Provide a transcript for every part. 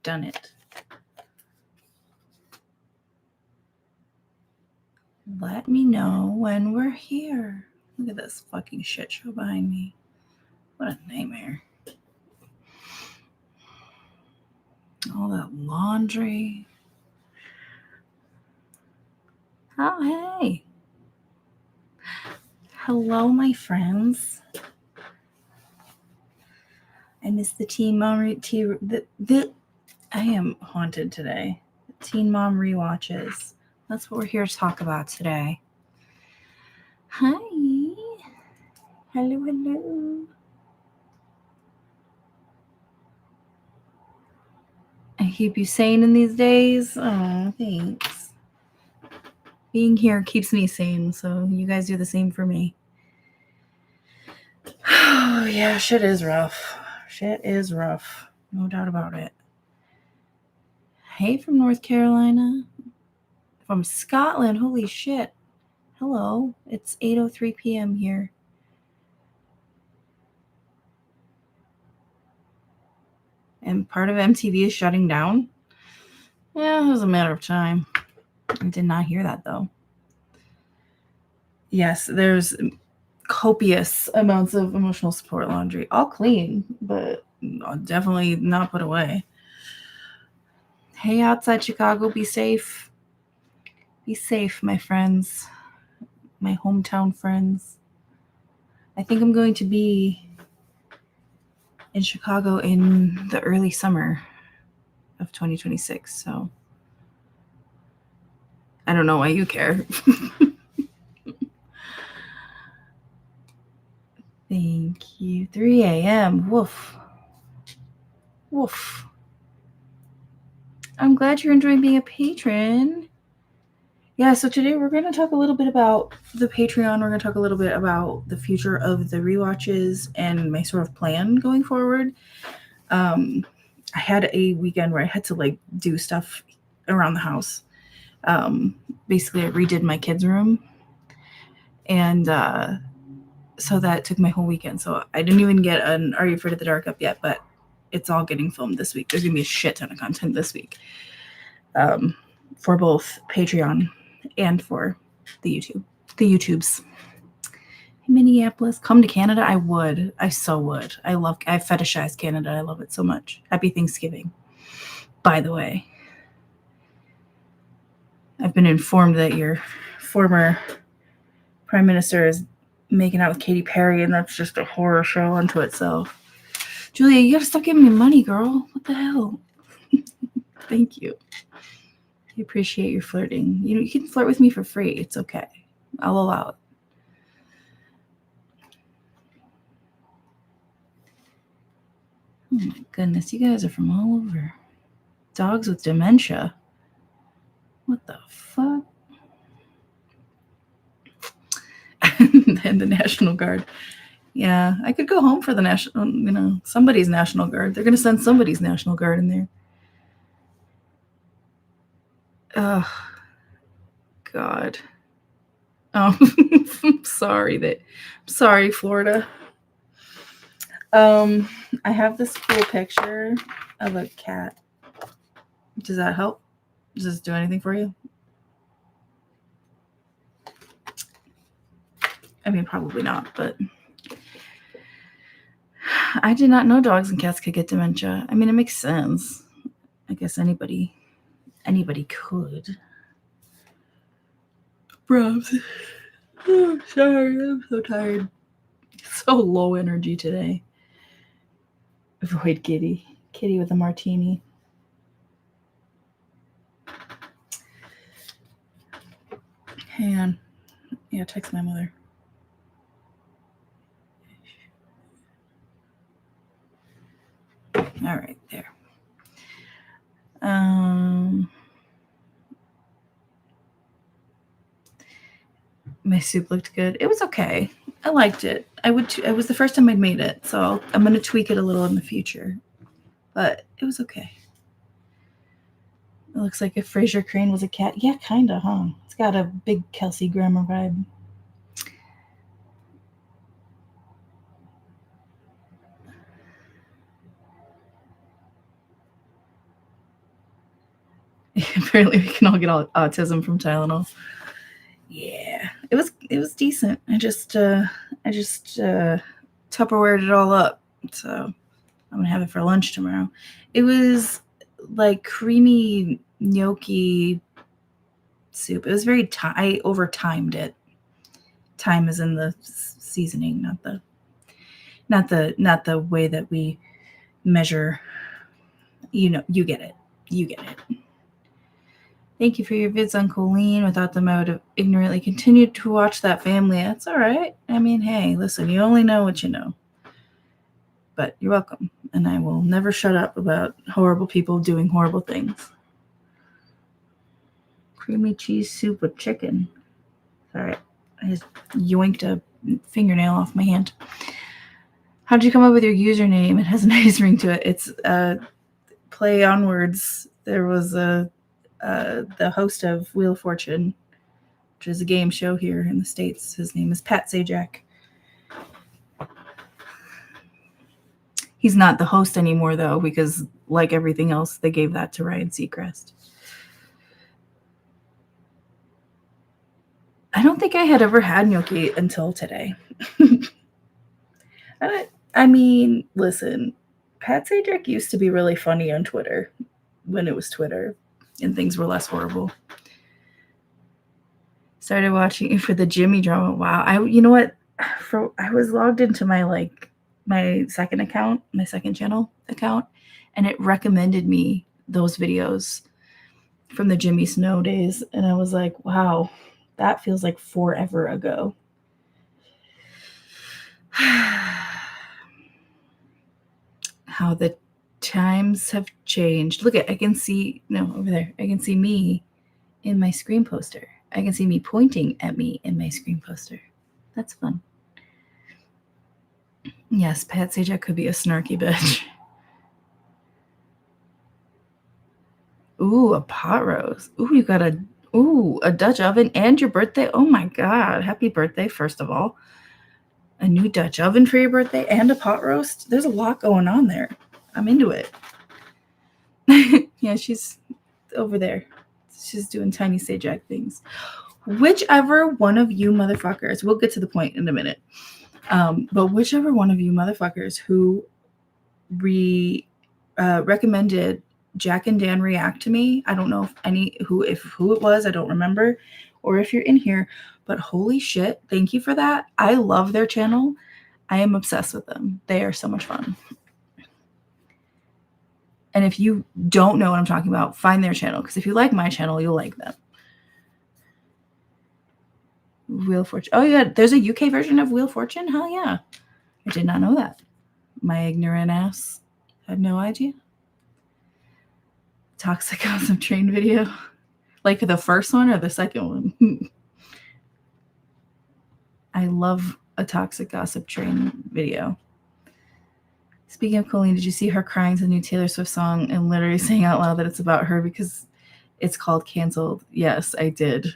done it. Let me know when we're here. Look at this fucking shit show behind me. What a nightmare. All that laundry. Oh, hey. Hello, my friends. I miss the Teen Mom I am haunted today. Teen Mom rewatches. That's what we're here to talk about today. Hi. Hello, hello. I keep you sane in these days. Oh, thanks. Being here keeps me sane, so you guys do the same for me. Oh, yeah, shit is rough. Shit is rough. No doubt about it. Hey, from North Carolina. From Scotland. Holy shit. Hello. It's 8:03 p.m. here. And part of MTV is shutting down? Yeah, it was a matter of time. I did not hear that, though. Yes, there's copious amounts of emotional support laundry. All clean, but definitely not put away. Hey, outside Chicago, be safe. Be safe, my friends. My hometown friends. I think I'm going to be in Chicago in the early summer of 2026, so I don't know why you care. Thank you. 3 a.m. Woof. Woof. I'm glad you're enjoying being a patron. Yeah, so today we're going to talk a little bit about the Patreon. We're going to talk a little bit about the future of the rewatches and my sort of plan going forward. I had a weekend where I had to do stuff around the house. Basically, I redid my kids' room. And so that took my whole weekend. So I didn't even get an Are You Afraid of the Dark up yet, but it's all getting filmed this week. There's going to be a shit ton of content this week for both Patreon and for the YouTubes. Minneapolis, come to Canada. I would. I so would. I fetishize Canada. I love it so much. Happy Thanksgiving. By the way, I've been informed that your former prime minister is making out with Katy Perry, and that's just a horror show unto itself. Julia, you gotta stop giving me money, girl. What the hell? Thank you. I appreciate your flirting. You can flirt with me for free. It's okay. I'll allow it. Oh my goodness, you guys are from all over. Dogs with dementia. What the fuck? And the National Guard. Yeah, I could go home for the national, somebody's National Guard. They're going to send somebody's National Guard in there. Oh, God. Oh, I'm sorry, Florida. I have this cool picture of a cat. Does that help? Does this do anything for you? I mean, probably not, but I did not know dogs and cats could get dementia. I mean, it makes sense. I guess anybody could. Probs. Oh, sorry, I'm so tired. So low energy today. Avoid Kitty. Kitty with a martini. Hang on. Yeah, text my mother. All right, there. My soup looked good. It was okay. I liked it. It was the first time I'd made it, so I'm going to tweak it a little in the future. But it was okay. It looks like if Fraser Crane was a cat. Yeah, kind of, huh? It's got a big Kelsey Grammer vibe. Apparently we can all get autism from Tylenol. Yeah, it was decent. I just Tupperwared it all up. So I'm gonna have it for lunch tomorrow. It was like creamy gnocchi soup. It was very I over-timed it. Time is in the seasoning, not the way that we measure. You know, you get it. You get it. Thank you for your vids on Colleen. Without them, I would have ignorantly continued to watch that family. That's all right. I mean, hey, listen, you only know what you know. But you're welcome. And I will never shut up about horrible people doing horrible things. Creamy cheese soup with chicken. Sorry, I just yoinked a fingernail off my hand. How did you come up with your username? It has a nice ring to it. It's play on words. There was the host of Wheel of Fortune, which is a game show here in the States. His name is Pat Sajak. He's not the host anymore, though, because like everything else, they gave that to Ryan Seacrest. I don't think I had ever had gnocchi until today. I mean, listen, Pat Sajak used to be really funny on Twitter when it was Twitter and things were less horrible. Started watching it for the Jimmy drama. Wow. You know what? I was logged into my second account, my second channel account, and it recommended me those videos from the Jimmy Snow days. And I was like, wow, that feels like forever ago. How the times have changed. Look I can see, over there. I can see me in my screen poster. I can see me pointing at me in my screen poster. That's fun. Yes, Pat Sajak could be a snarky bitch. Ooh, a pot roast. Ooh, you got a Dutch oven and your birthday. Oh my God. Happy birthday, first of all. A new Dutch oven for your birthday and a pot roast. There's a lot going on there. I'm into it. Yeah, she's over there. She's doing tiny Sajak things. Whichever one of you motherfuckers, we'll get to the point in a minute. But whichever one of you motherfuckers who recommended Jack and Dan react to me, I don't know who it was, I don't remember, or if you're in here, but holy shit, thank you for that. I love their channel. I am obsessed with them. They are so much fun. And if you don't know what I'm talking about, find their channel, because if you like my channel, you'll like them. Wheel of Fortune. Oh, yeah, there's a UK version of Wheel of Fortune? Hell yeah. I did not know that. My ignorant ass had no idea. Toxic Gossip Train video. Like the first one or the second one? I love a Toxic Gossip Train video. Speaking of Colleen, did you see her crying to the new Taylor Swift song and literally saying out loud that it's about her because it's called Canceled? Yes, I did.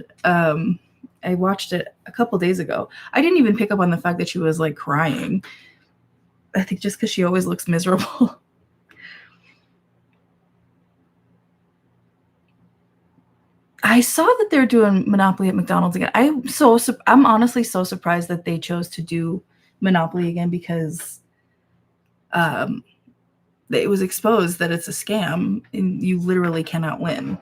I watched it a couple days ago. I didn't even pick up on the fact that she was like crying. I think just because she always looks miserable. I saw that they're doing Monopoly at McDonald's again. I'm honestly so surprised that they chose to do Monopoly again, because it was exposed that it's a scam and you literally cannot win.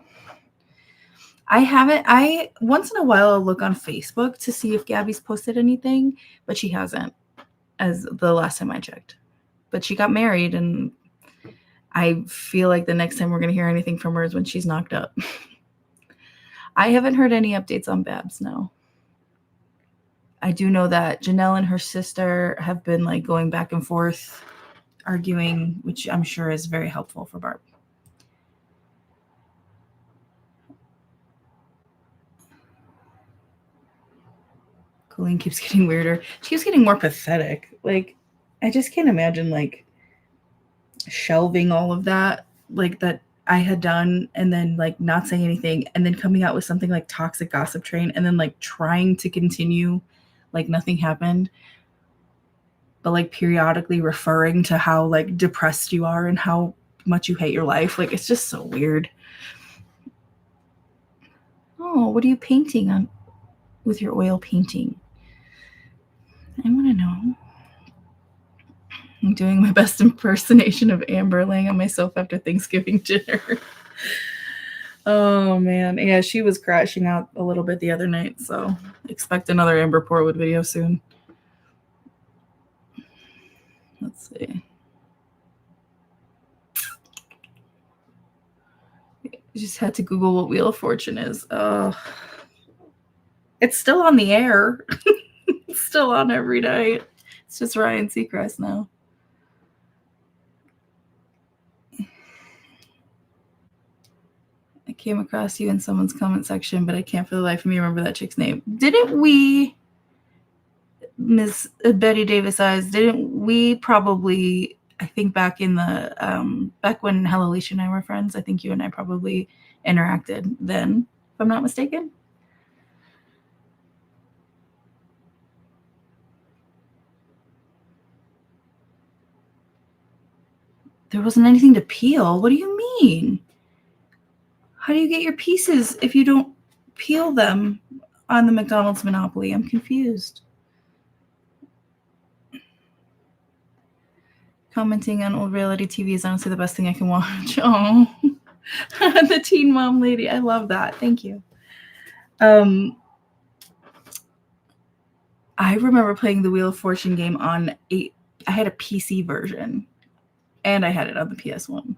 I once in a while I'll look on Facebook to see if Gabby's posted anything, but she hasn't, as the last time I checked. But she got married, and I feel like the next time we're going to hear anything from her is when she's knocked up. I haven't heard any updates on Babs, no. I do know that Janelle and her sister have been like going back and forth, arguing, which I'm sure is very helpful for Barb. Colleen keeps getting weirder. She keeps getting more pathetic. Like, I just can't imagine like shelving all of that, like that I had done, and then like not saying anything, and then coming out with something like Toxic Gossip Train, and then like trying to continue like nothing happened, but like periodically referring to how like depressed you are and how much you hate your life. Like, it's just so weird. What are you painting on with your oil painting? I want to know. I'm doing my best impersonation of Amber laying on myself after Thanksgiving dinner. Oh man, yeah, she was crashing out a little bit the other night, so expect another Amber Portwood video soon. Let's see. You just had to Google what Wheel of Fortune is. It's still on the air. It's still on every night. It's just Ryan Seacrest now. I came across you in someone's comment section, but I can't for the life of me remember that chick's name. Didn't we, Miss Betty Davis Eyes, didn't we probably, I think back in the, back when Hello Alicia and I were friends, I think you and I probably interacted then, if I'm not mistaken. There wasn't anything to peel. What do you mean? How do you get your pieces if you don't peel them on the McDonald's Monopoly? I'm confused. Commenting on old reality TV is honestly the best thing I can watch. Oh, the teen mom lady. I love that. Thank you. I remember playing the Wheel of Fortune game on I had a PC version, and I had it on the PS1.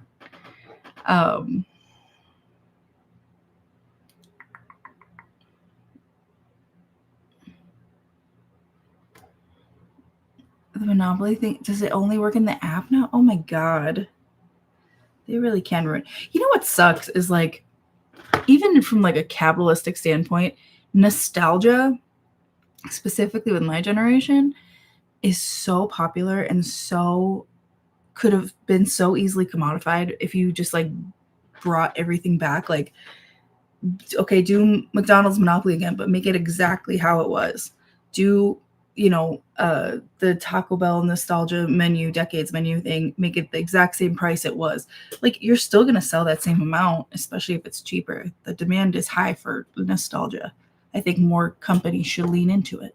The Monopoly thing, does it only work in the app now? Oh my god. They really can ruin. You know what sucks is like, even from like a capitalistic standpoint, nostalgia, specifically with my generation, is so popular and so could have been so easily commodified if you just like brought everything back. Like, okay, do McDonald's Monopoly again, but make it exactly how it was. Do, you know, the Taco Bell nostalgia menu, decades menu thing, make it the exact same price it was. Like, you're still going to sell that same amount, especially if it's cheaper. The demand is high for nostalgia. I think more companies should lean into it.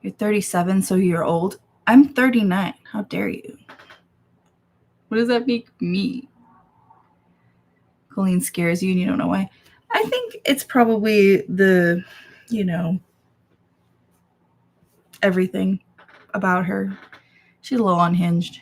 You're 37, so you're old. I'm 39. How dare you? What does that make me? Colleen scares you and you don't know why. I think it's probably the, you know, everything about her. She's a little unhinged.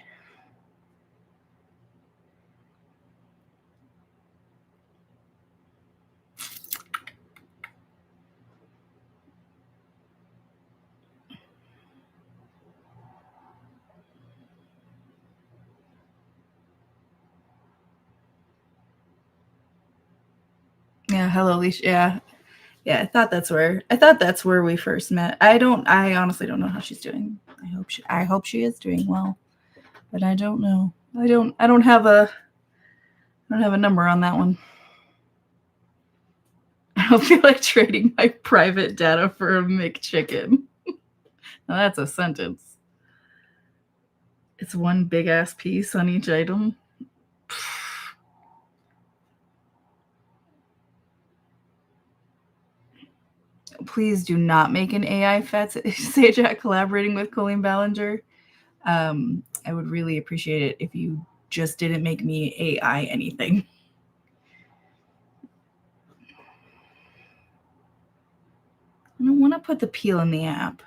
Yeah, hello, Alicia. Yeah, I thought that's where we first met. I honestly don't know how she's doing. I hope she is doing well. But I don't know. I don't have a number on that one. I don't feel like trading my private data for a McChicken. Now that's a sentence. It's one big ass piece on each item. Please do not make an AI sajak collaborating with Colleen Ballinger. I would really appreciate it if you just didn't make me AI anything. I don't want to put the peel in the app.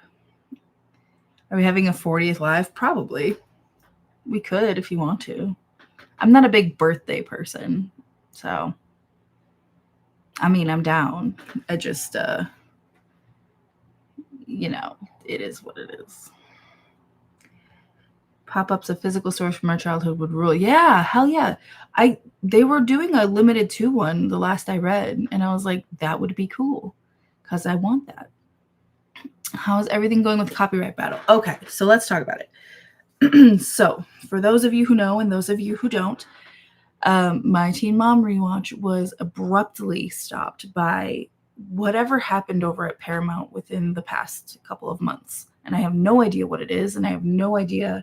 Are we having a 40th live? Probably. We could if you want to. I'm not a big birthday person, so I mean, I'm down. I just, you know, it is what it is. Pop-ups of physical stores from our childhood would rule. Yeah, hell yeah. They were doing a limited 2 one the last I read, and I was like, that would be cool because I want that. How's everything going with the copyright battle? Okay, so let's talk about it. So, for those of you who know and those of you who don't, my Teen Mom rewatch was abruptly stopped by whatever happened over at Paramount within the past couple of months. And I have no idea what it is, and I have no idea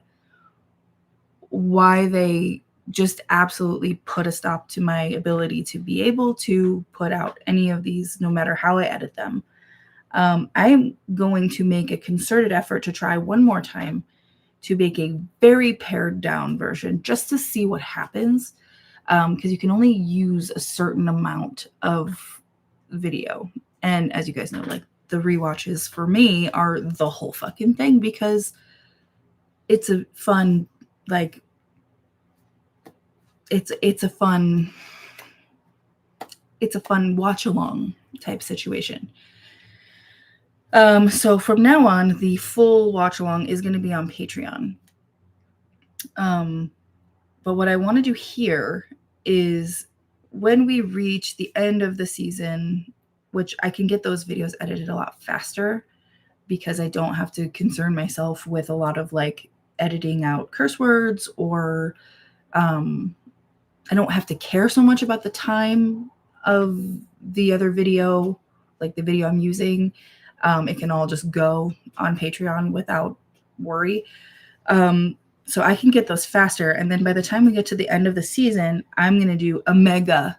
why they just absolutely put a stop to my ability to be able to put out any of these, no matter how I edit them. I'm going to make a concerted effort to try one more time to make a very pared down version just to see what happens. Because you can only use a certain amount of video. And as you guys know, like the rewatches for me are the whole fucking thing, because it's a fun, like, it's a fun watch along type situation. So from now on, the full watch along is going to be on Patreon. But what I want to do here is when we reach the end of the season, which I can get those videos edited a lot faster because I don't have to concern myself with a lot of like editing out curse words, or I don't have to care so much about the time of the other video, like the video I'm using. It can all just go on Patreon without worry. So I can get those faster. And then by the time we get to the end of the season, I'm going to do a mega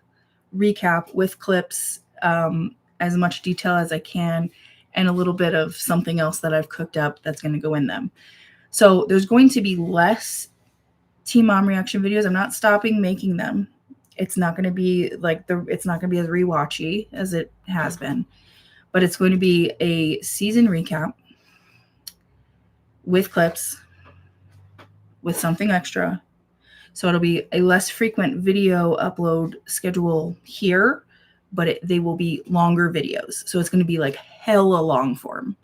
recap with clips, as much detail as I can, and a little bit of something else that I've cooked up that's going to go in them. So there's going to be less Teen Mom reaction videos. I'm not stopping making them. It's not going to be like it's not going to be as rewatchy as it has been, but it's going to be a season recap with clips, with something extra. So it'll be a less frequent video upload schedule here, but they will be longer videos. So it's going to be like hella long form.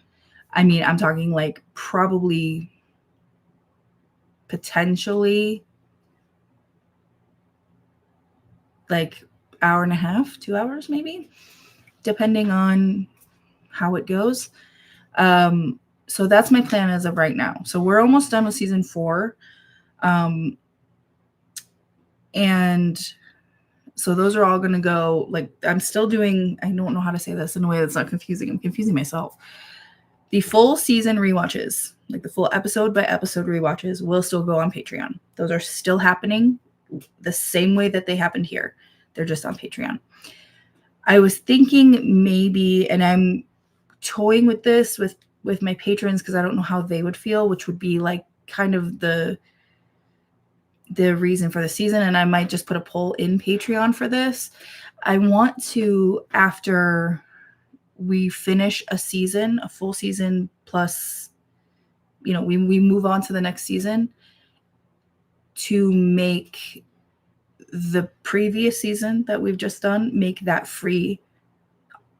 I mean, I'm talking like probably potentially like hour and a half, 2 hours maybe, depending on how it goes. So that's my plan as of right now. So we're almost done with season 4. And so those are all going to go, like, I'm still doing, I don't know how to say this in a way that's not confusing. I'm confusing myself. The full season rewatches, like the full episode by episode rewatches, will still go on Patreon. Those are still happening the same way that they happened here. They're just on Patreon. I was thinking maybe, and I'm toying with this with my patrons because I don't know how they would feel, which would be like kind of the reason for the season. And I might just put a poll in Patreon for this. I want to, after we finish a season, a full season, plus, we move on to the next season, to make the previous season that we've just done, make that free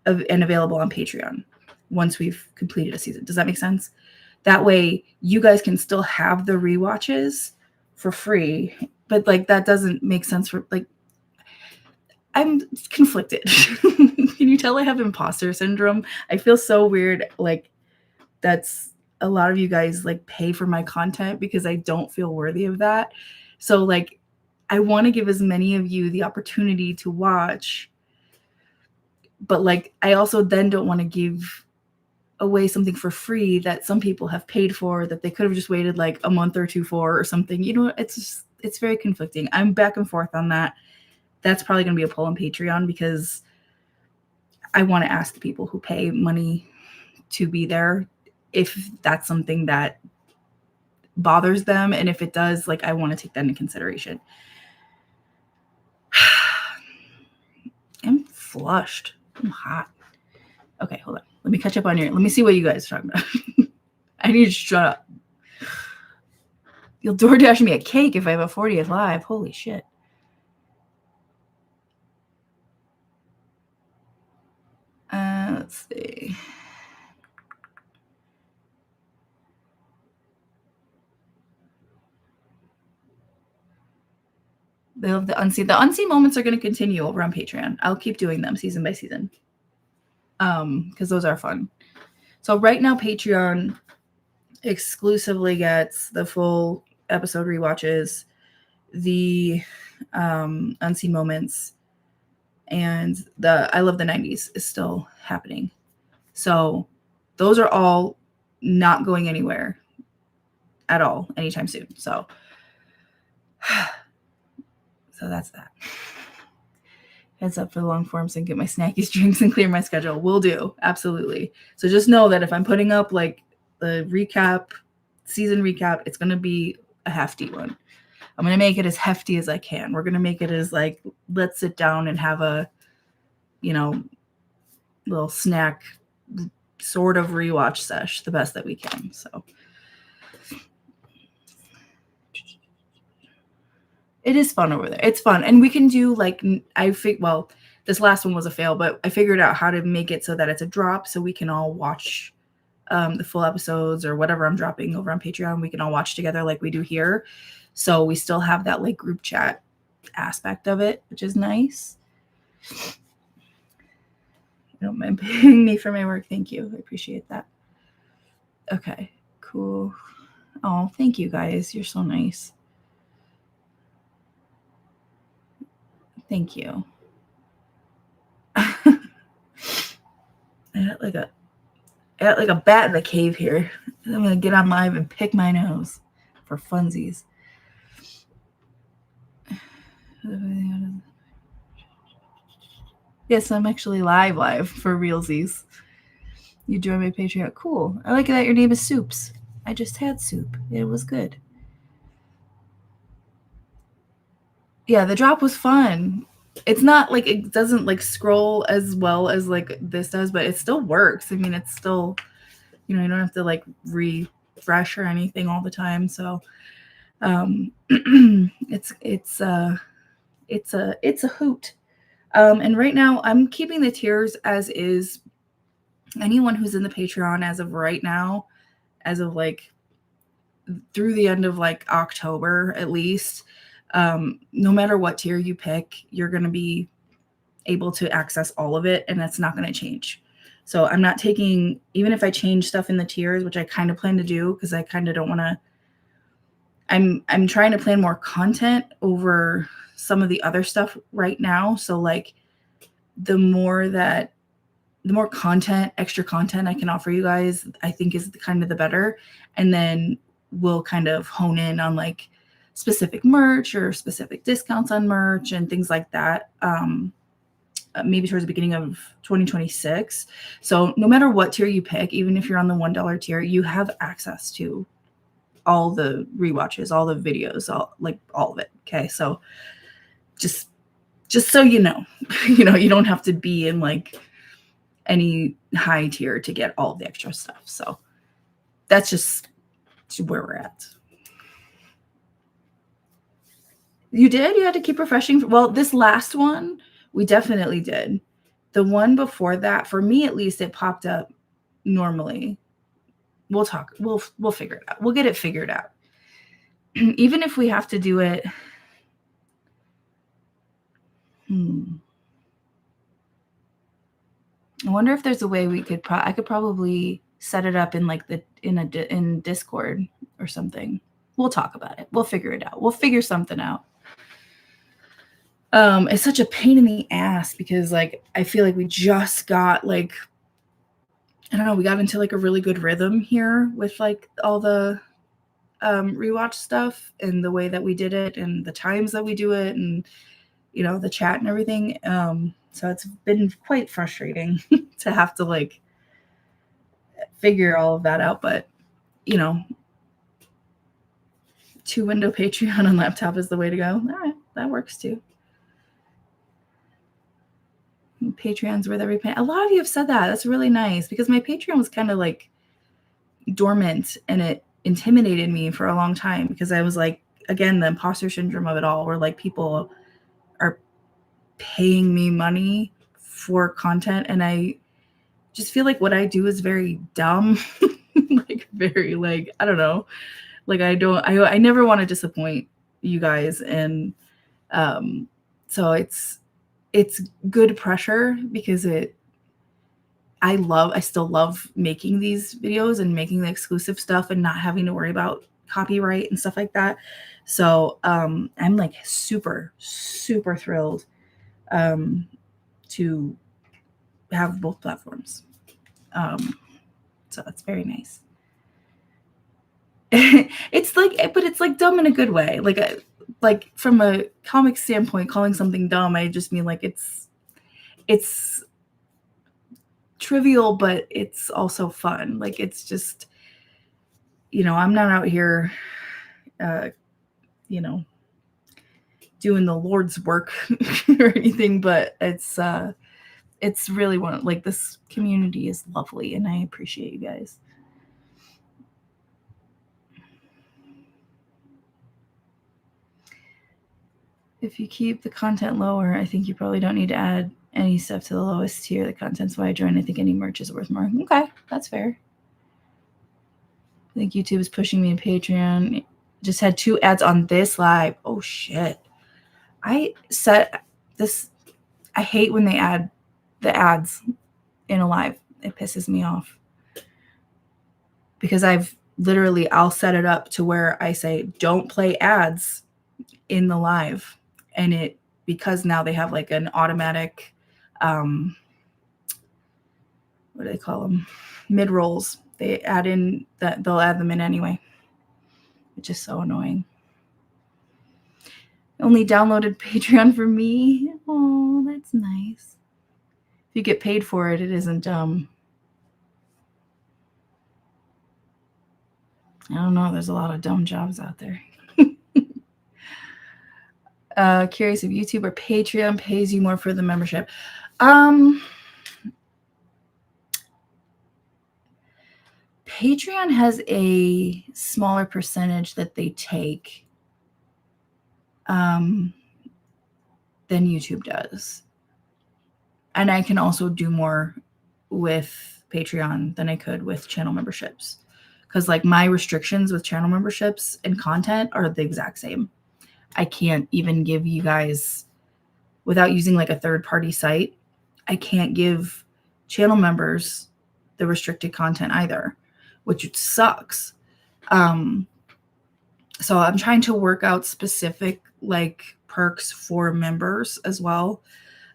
and available on Patreon once we've completed a season. Does that make sense? That way you guys can still have the rewatches for free, but like that doesn't make sense for, like, I'm conflicted. Can you tell I have imposter syndrome? I feel so weird. Like, that's a lot of you guys like pay for my content because I don't feel worthy of that. So like, I want to give as many of you the opportunity to watch, but like, I also then don't want to give away something for free that some people have paid for that they could have just waited like a month or two for or something. It's very conflicting. I'm back and forth on that. That's probably going to be a poll on Patreon because I want to ask the people who pay money to be there if that's something that bothers them. And if it does, like, I want to take that into consideration. I'm flushed. I'm hot. Okay, hold on. Let me catch up on let me see what you guys are talking about. I need to shut up. You'll DoorDash me a cake if I have a 40th live. Holy shit. Let's see. They love the unseen. The unseen moments are going to continue over on Patreon. I'll keep doing them season by season. Because those are fun. So right now, Patreon exclusively gets the full episode rewatches, the unseen moments, and the I Love the 90s is still happening. So those are all not going anywhere at all anytime soon. So So that's that. Heads up for the long forms and get my snackies, drinks, and clear my schedule. Will do. Absolutely. So just know that if I'm putting up like the recap, season recap, it's going to be a hefty one. I'm going to make it as hefty as I can. We're going to make it as like, let's sit down and have a, little snack sort of rewatch sesh the best that we can. So it is fun over there. It's fun. And we can do like, this last one was a fail, but I figured out how to make it so that it's a drop so we can all watch the full episodes or whatever I'm dropping over on Patreon. We can all watch together like we do here. So we still have that like group chat aspect of it, which is nice. You don't mind paying me for my work. Thank you. I appreciate that. Okay, cool. Oh, thank you guys. You're so nice. Thank you. I got like a bat in the cave here. I'm gonna get on live and pick my nose for funsies. Yes, I'm actually live for realsies. You join my Patreon. Cool. I like that your name is Soups. I just had soup. It was good. Yeah, the drop was fun. It's not like it doesn't like scroll as well as like this does, but it still works. I mean, it's still, you don't have to like refresh or anything all the time. So it's a hoot. And right now I'm keeping the tiers as is. Anyone who's in the Patreon as of right now, as of like through the end of like October at least, no matter what tier you pick, you're going to be able to access all of it, and that's not going to change. So I'm not taking, even if I change stuff in the tiers, which I kind of plan to do because I kind of don't want to, I'm trying to plan more content over some of the other stuff right now. So like the more content, extra content I can offer you guys, I think is kind of the better. And then we'll kind of hone in on like specific merch or specific discounts on merch and things like that. Maybe towards the beginning of 2026. So no matter what tier you pick, even if you're on the $1 tier, you have access to all the rewatches, all the videos, all of it. Okay. So just so you know, you don't have to be in like any high tier to get all of the extra stuff. So that's just where we're at. You did? You had to keep refreshing? Well, this last one, we definitely did. The one before that, for me at least, it popped up normally. We'll talk. We'll figure it out. We'll get it figured out. Even if we have to do it. I wonder if there's a way we could. I could probably set it up in like in Discord or something. We'll talk about it. We'll figure it out. We'll figure something out. It's such a pain in the ass because like I feel like we just got like, I don't know, we got into like a really good rhythm here with like all the rewatch stuff and the way that we did it and the times that we do it and the chat and everything. So it's been quite frustrating to have to like figure all of that out, but 2-window Patreon on laptop is the way to go. All right, that works too. Patreon's worth every penny. A lot of you have said that. That's really nice because my Patreon was kind of like dormant and it intimidated me for a long time because I was like, again, the imposter syndrome of it all, where like people are paying me money for content and I just feel like what I do is very dumb. Like very like, I don't know. Like I never want to disappoint you guys. And so it's good pressure because I still love making these videos and making the exclusive stuff and not having to worry about copyright and stuff like that. So I'm like super, super thrilled to have both platforms. So that's very nice. It's like, but it's like dumb in a good way. Like like from a comic standpoint, calling something dumb, I just mean like it's trivial, but it's also fun. Like it's just, I'm not out here, doing the Lord's work or anything, but it's really like this community is lovely and I appreciate you guys. If you keep the content lower, I think you probably don't need to add any stuff to the lowest tier. The content's why I joined. I think any merch is worth more. Okay, that's fair. I think YouTube is pushing me to Patreon. Just had 2 ads on this live. Oh shit. I set this. I hate when they add the ads in a live. It pisses me off. Because I'll set it up to where I say, don't play ads in the live. And because now they have like an automatic, what do they call them? Mid-rolls. They add in that, they'll add them in anyway, which is so annoying. Only downloaded Patreon for me. Oh, that's nice. If you get paid for it, it isn't I don't know. There's a lot of dumb jobs out there. Curious if YouTube or Patreon pays you more for the membership. Patreon has a smaller percentage that they take than YouTube does. And I can also do more with Patreon than I could with channel memberships. Because like my restrictions with channel memberships and content are the exact same. I can't even give you guys, without using like a third-party site, I can't give channel members the restricted content either, which sucks. So I'm trying to work out specific like perks for members as well.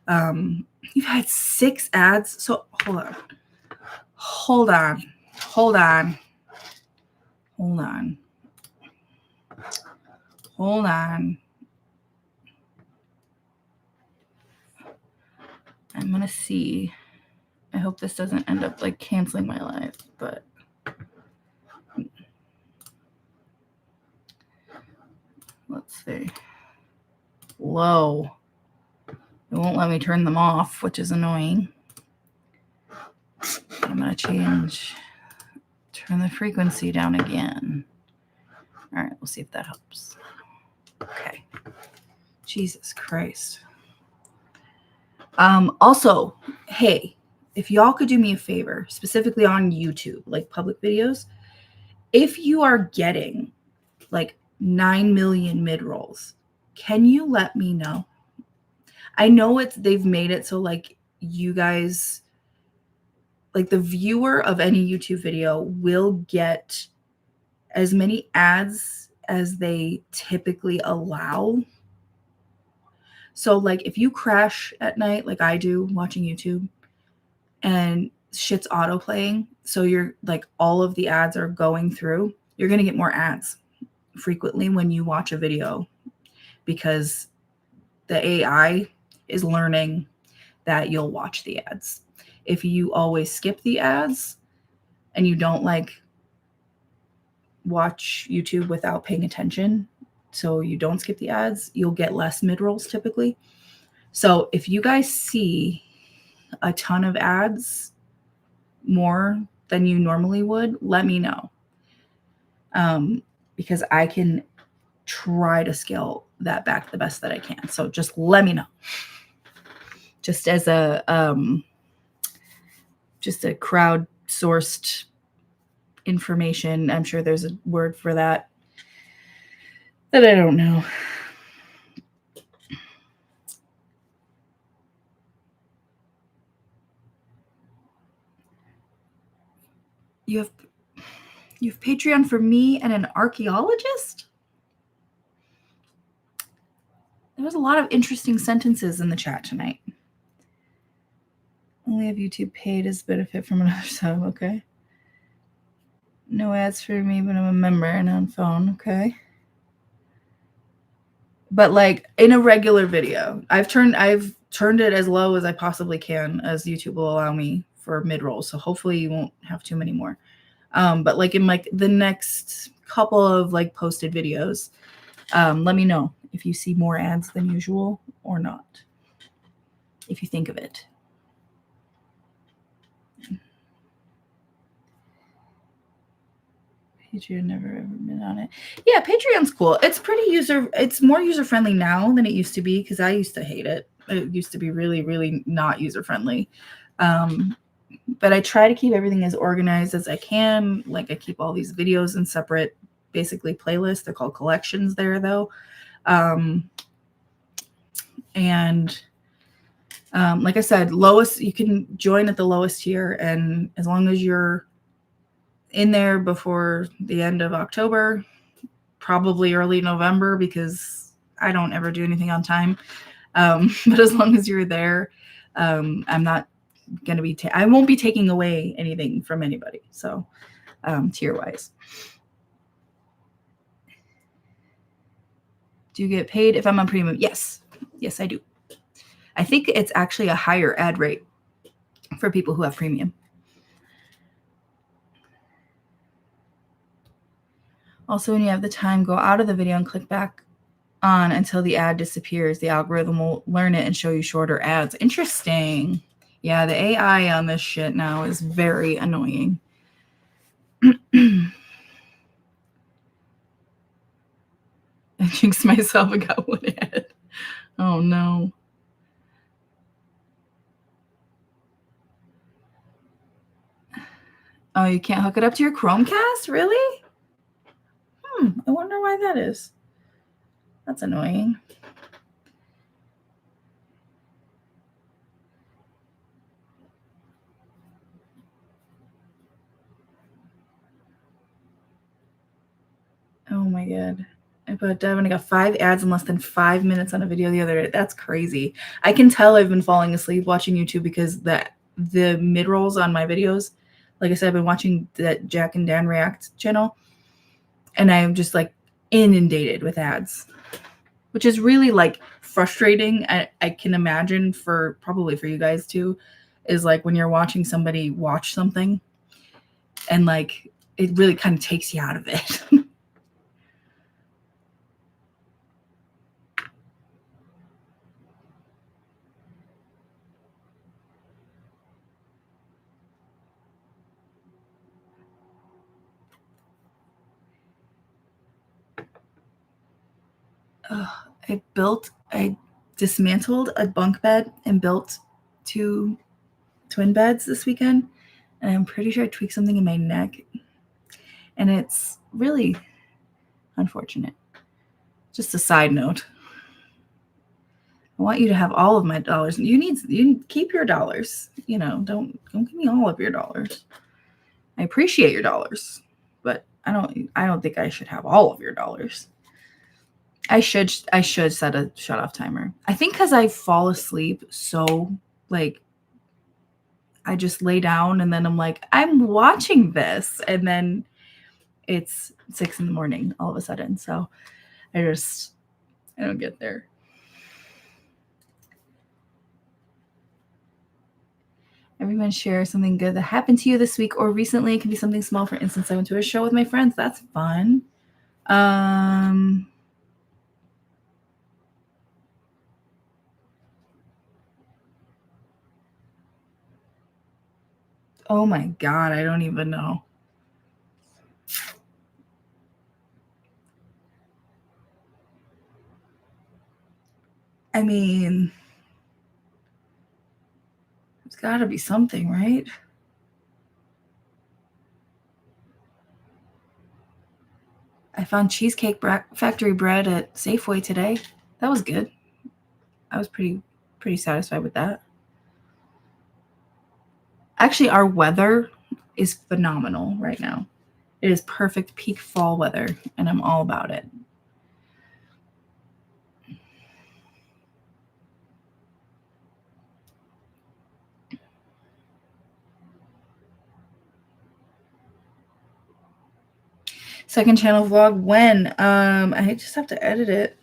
You've had 6 ads. So hold on. I'm going to see. I hope this doesn't end up like canceling my live, but let's see. Low. It won't let me turn them off, which is annoying. I'm going to turn the frequency down again. All right, we'll see if that helps. Okay. Jesus Christ. Also, hey, if y'all could do me a favor, specifically on YouTube, like public videos, if you are getting like 9 million mid-rolls, can you let me know? I know they've made it so like you guys, like the viewer of any YouTube video will get as many ads as they typically allow. So like if you crash at night, like I do watching YouTube, and shit's auto playing, so you're like all of the ads are going through, you're going to get more ads frequently when you watch a video because the AI is learning that you'll watch the ads. If you always skip the ads and you don't like watch YouTube without paying attention, so you don't skip the ads, you'll get less mid-rolls typically. So if you guys see a ton of ads, more than you normally would, let me know. Because I can try to scale that back the best that I can. So just let me know. Just as a crowdsourced information. I'm sure there's a word for that I don't know. You have Patreon for me and an archaeologist? There was a lot of interesting sentences in the chat tonight. Only have YouTube paid as benefit from another sub, okay. No ads for me, but I'm a member and on phone, okay. but like in a regular video. I've turned it as low as I possibly can, as YouTube will allow me for mid-rolls. So hopefully you won't have too many more. But like in like the next couple of like posted videos, let me know if you see more ads than usual or not, if you think of it. Patreon, never ever been on it. Yeah, Patreon's cool. It's more user-friendly now than it used to be, because I used to hate it. It used to be really, really not user-friendly. But I try to keep everything as organized as I can. Like I keep all these videos in separate, basically playlists. They're called collections there though. And like I said, lowest, you can join at the lowest tier, and as long as you're in there before the end of October, probably early November, because I don't ever do anything on time. But as long as you're there, I'm not going to be, I won't be taking away anything from anybody. So tier wise. Do you get paid if I'm on premium? Yes. Yes, I do. I think it's actually a higher ad rate for people who have premium. Also, when you have the time, go out of the video and click back on until the ad disappears. The algorithm will learn it and show you shorter ads. Interesting. Yeah, the AI on this shit now is very annoying. I jinxed myself. I got one ad. Oh no. Oh, you can't hook it up to your Chromecast? Really? I wonder why that is. That's annoying. Oh my god. But Devin, I got 5 ads in less than 5 minutes on a video the other day. That's crazy. I can tell I've been falling asleep watching YouTube, because the mid-rolls on my videos, like I said, I've been watching that Jack and Dan React channel, and I'm just like inundated with ads, which is really like frustrating. I can imagine probably for you guys too, is like when you're watching somebody watch something and like it really kind of takes you out of it. I dismantled a bunk bed and built 2 twin beds this weekend, and I'm pretty sure I tweaked something in my neck, and it's really unfortunate. Just a side note. I want you to have all of my dollars. You keep your dollars. Don't give me all of your dollars. I appreciate your dollars, but I don't think I should have all of your dollars. I should set a shut off timer. I think because I fall asleep so like I just lay down and then I'm like, I'm watching this, and then it's 6 a.m. all of a sudden. So I don't get there. Everyone share something good that happened to you this week or recently. It can be something small. For instance, I went to a show with my friends. That's fun. Oh my God, I don't even know. I mean, it's got to be something, right? I found Cheesecake Factory bread at Safeway today. That was good. I was pretty satisfied with that. Actually, our weather is phenomenal right now. It is perfect peak fall weather, and I'm all about it. Second channel vlog when? I just have to edit it.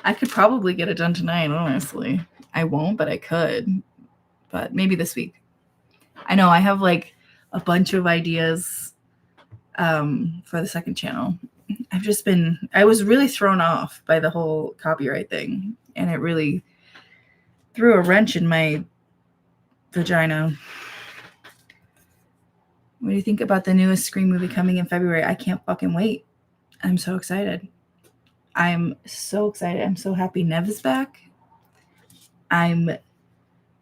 I could probably get it done tonight, honestly. I won't, but I could. But maybe this week. I know I have like a bunch of ideas for the second channel. I was really thrown off by the whole copyright thing, and it really threw a wrench in my vagina. What do you think about the newest Scream movie coming in February? I can't fucking wait. I'm so excited. I'm so excited. I'm so happy Nev is back. I'm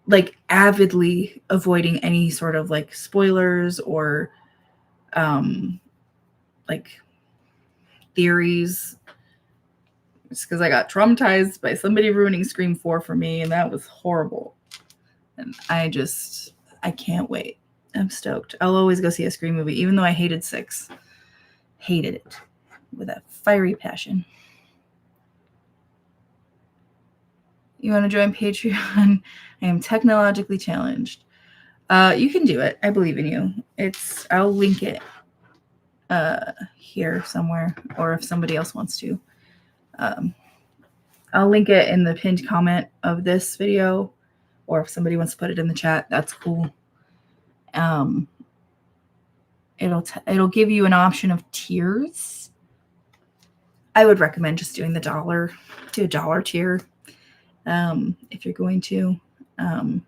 like avidly avoiding any sort of like spoilers or like theories. It's because I got traumatized by somebody ruining Scream 4 for me, and that was horrible. And I can't wait. I'm stoked. I'll always go see a Scream movie, even though I hated 6. Hated it with a fiery passion. You want to join Patreon? I am technologically challenged. You can do it. I believe in you. I'll link it here somewhere, or if somebody else wants to. I'll link it in the pinned comment of this video, or if somebody wants to put it in the chat, that's cool. It'll give you an option of tiers. I would recommend just doing the $1 to $1 tier if you're going to. And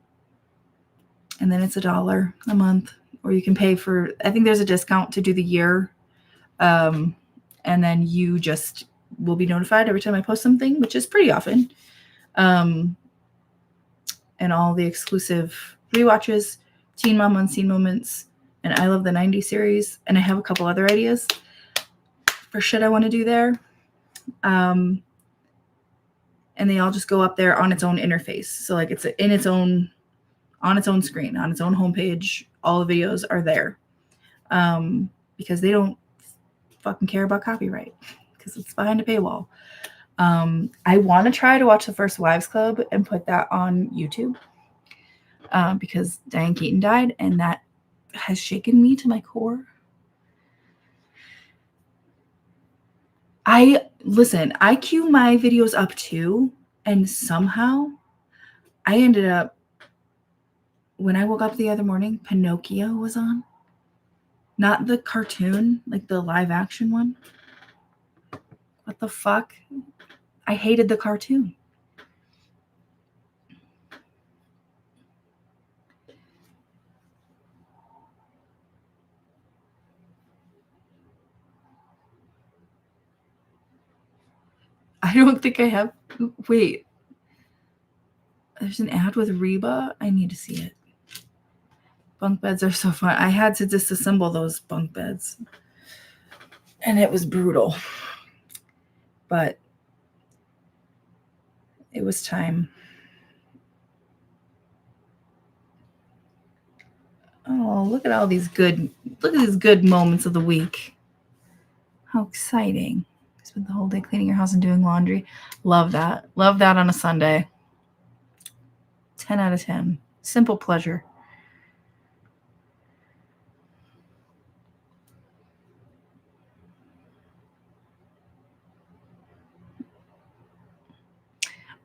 then it's $1 a month, or you can pay for, I think there's a discount to do the year. And then you just will be notified every time I post something, which is pretty often. And all the exclusive rewatches, Teen Mom Unseen Moments, and I Love the 90s series. And I have a couple other ideas for shit I want to do there. And they all just go up there on its own interface. So like it's in its own, on its own screen, on its own homepage. All the videos are there because they don't fucking care about copyright because it's behind a paywall. I want to try to watch The First Wives Club and put that on YouTube because Diane Keaton died, and that has shaken me to my core. I queue my videos up too, and somehow I ended up, when I woke up the other morning, Pinocchio was on. Not the cartoon, like the live action one. What the fuck? I hated the cartoon. I don't think I have. Wait. There's an ad with Reba. I need to see it. Bunk beds are so fun. I had to disassemble those bunk beds. And it was brutal. But it was time. Oh, look at these good moments of the week. How exciting. Spend the whole day cleaning your house and doing laundry. Love that. Love that on a Sunday. 10 out of 10. Simple pleasure.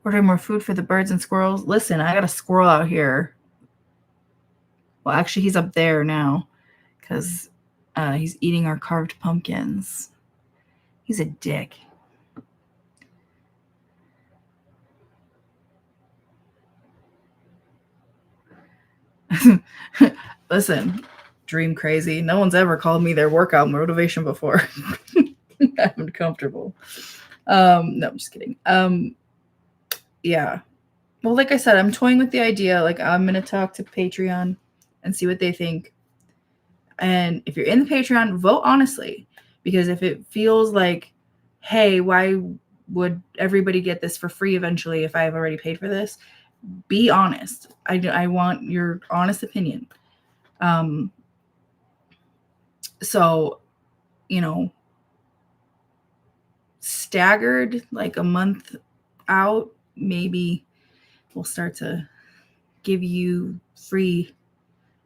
Order more food for the birds and squirrels. Listen, I got a squirrel out here. Well, actually, he's up there now because he's eating our carved pumpkins. He's a dick. Listen, dream crazy. No one's ever called me their workout motivation before. I'm comfortable. No, I'm just kidding. Yeah. Well, like I said, I'm toying with the idea. Like, I'm going to talk to Patreon and see what they think. And if you're in the Patreon, vote honestly. Because if it feels like, hey, why would everybody get this for free eventually if I've already paid for this? Be honest. I want your honest opinion. So, staggered like a month out, maybe we'll start to give you free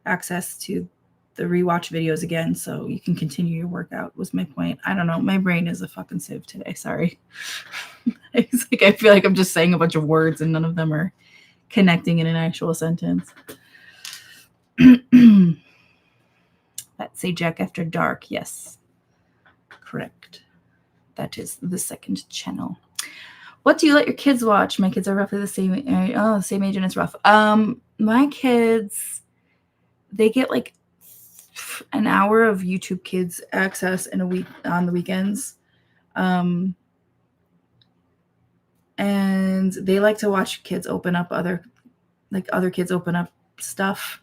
access to the rewatch videos again so you can continue your workout was my point. I don't know. My brain is a fucking sieve today. Sorry. It's like I feel like I'm just saying a bunch of words and none of them are connecting in an actual sentence. That's sajak after dark. Yes, correct. That is the second channel. What do you let your kids watch? My kids are roughly the same age, and it's rough. My kids, they get like an hour of YouTube Kids access in a week on the weekends. And they like to watch kids open up other kids open up stuff.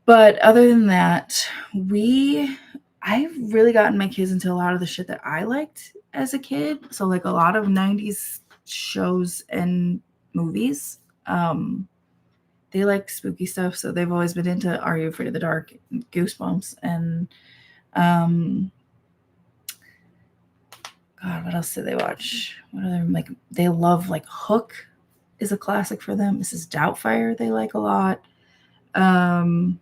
But other than that, I've really gotten my kids into a lot of the shit that I liked as a kid. So like a lot of 90s shows and movies. They like spooky stuff, so they've always been into Are You Afraid of the Dark, Goosebumps, and God, what else do they watch? What are they like? They love like Hook is a classic for them. Mrs. Doubtfire they like a lot. Trying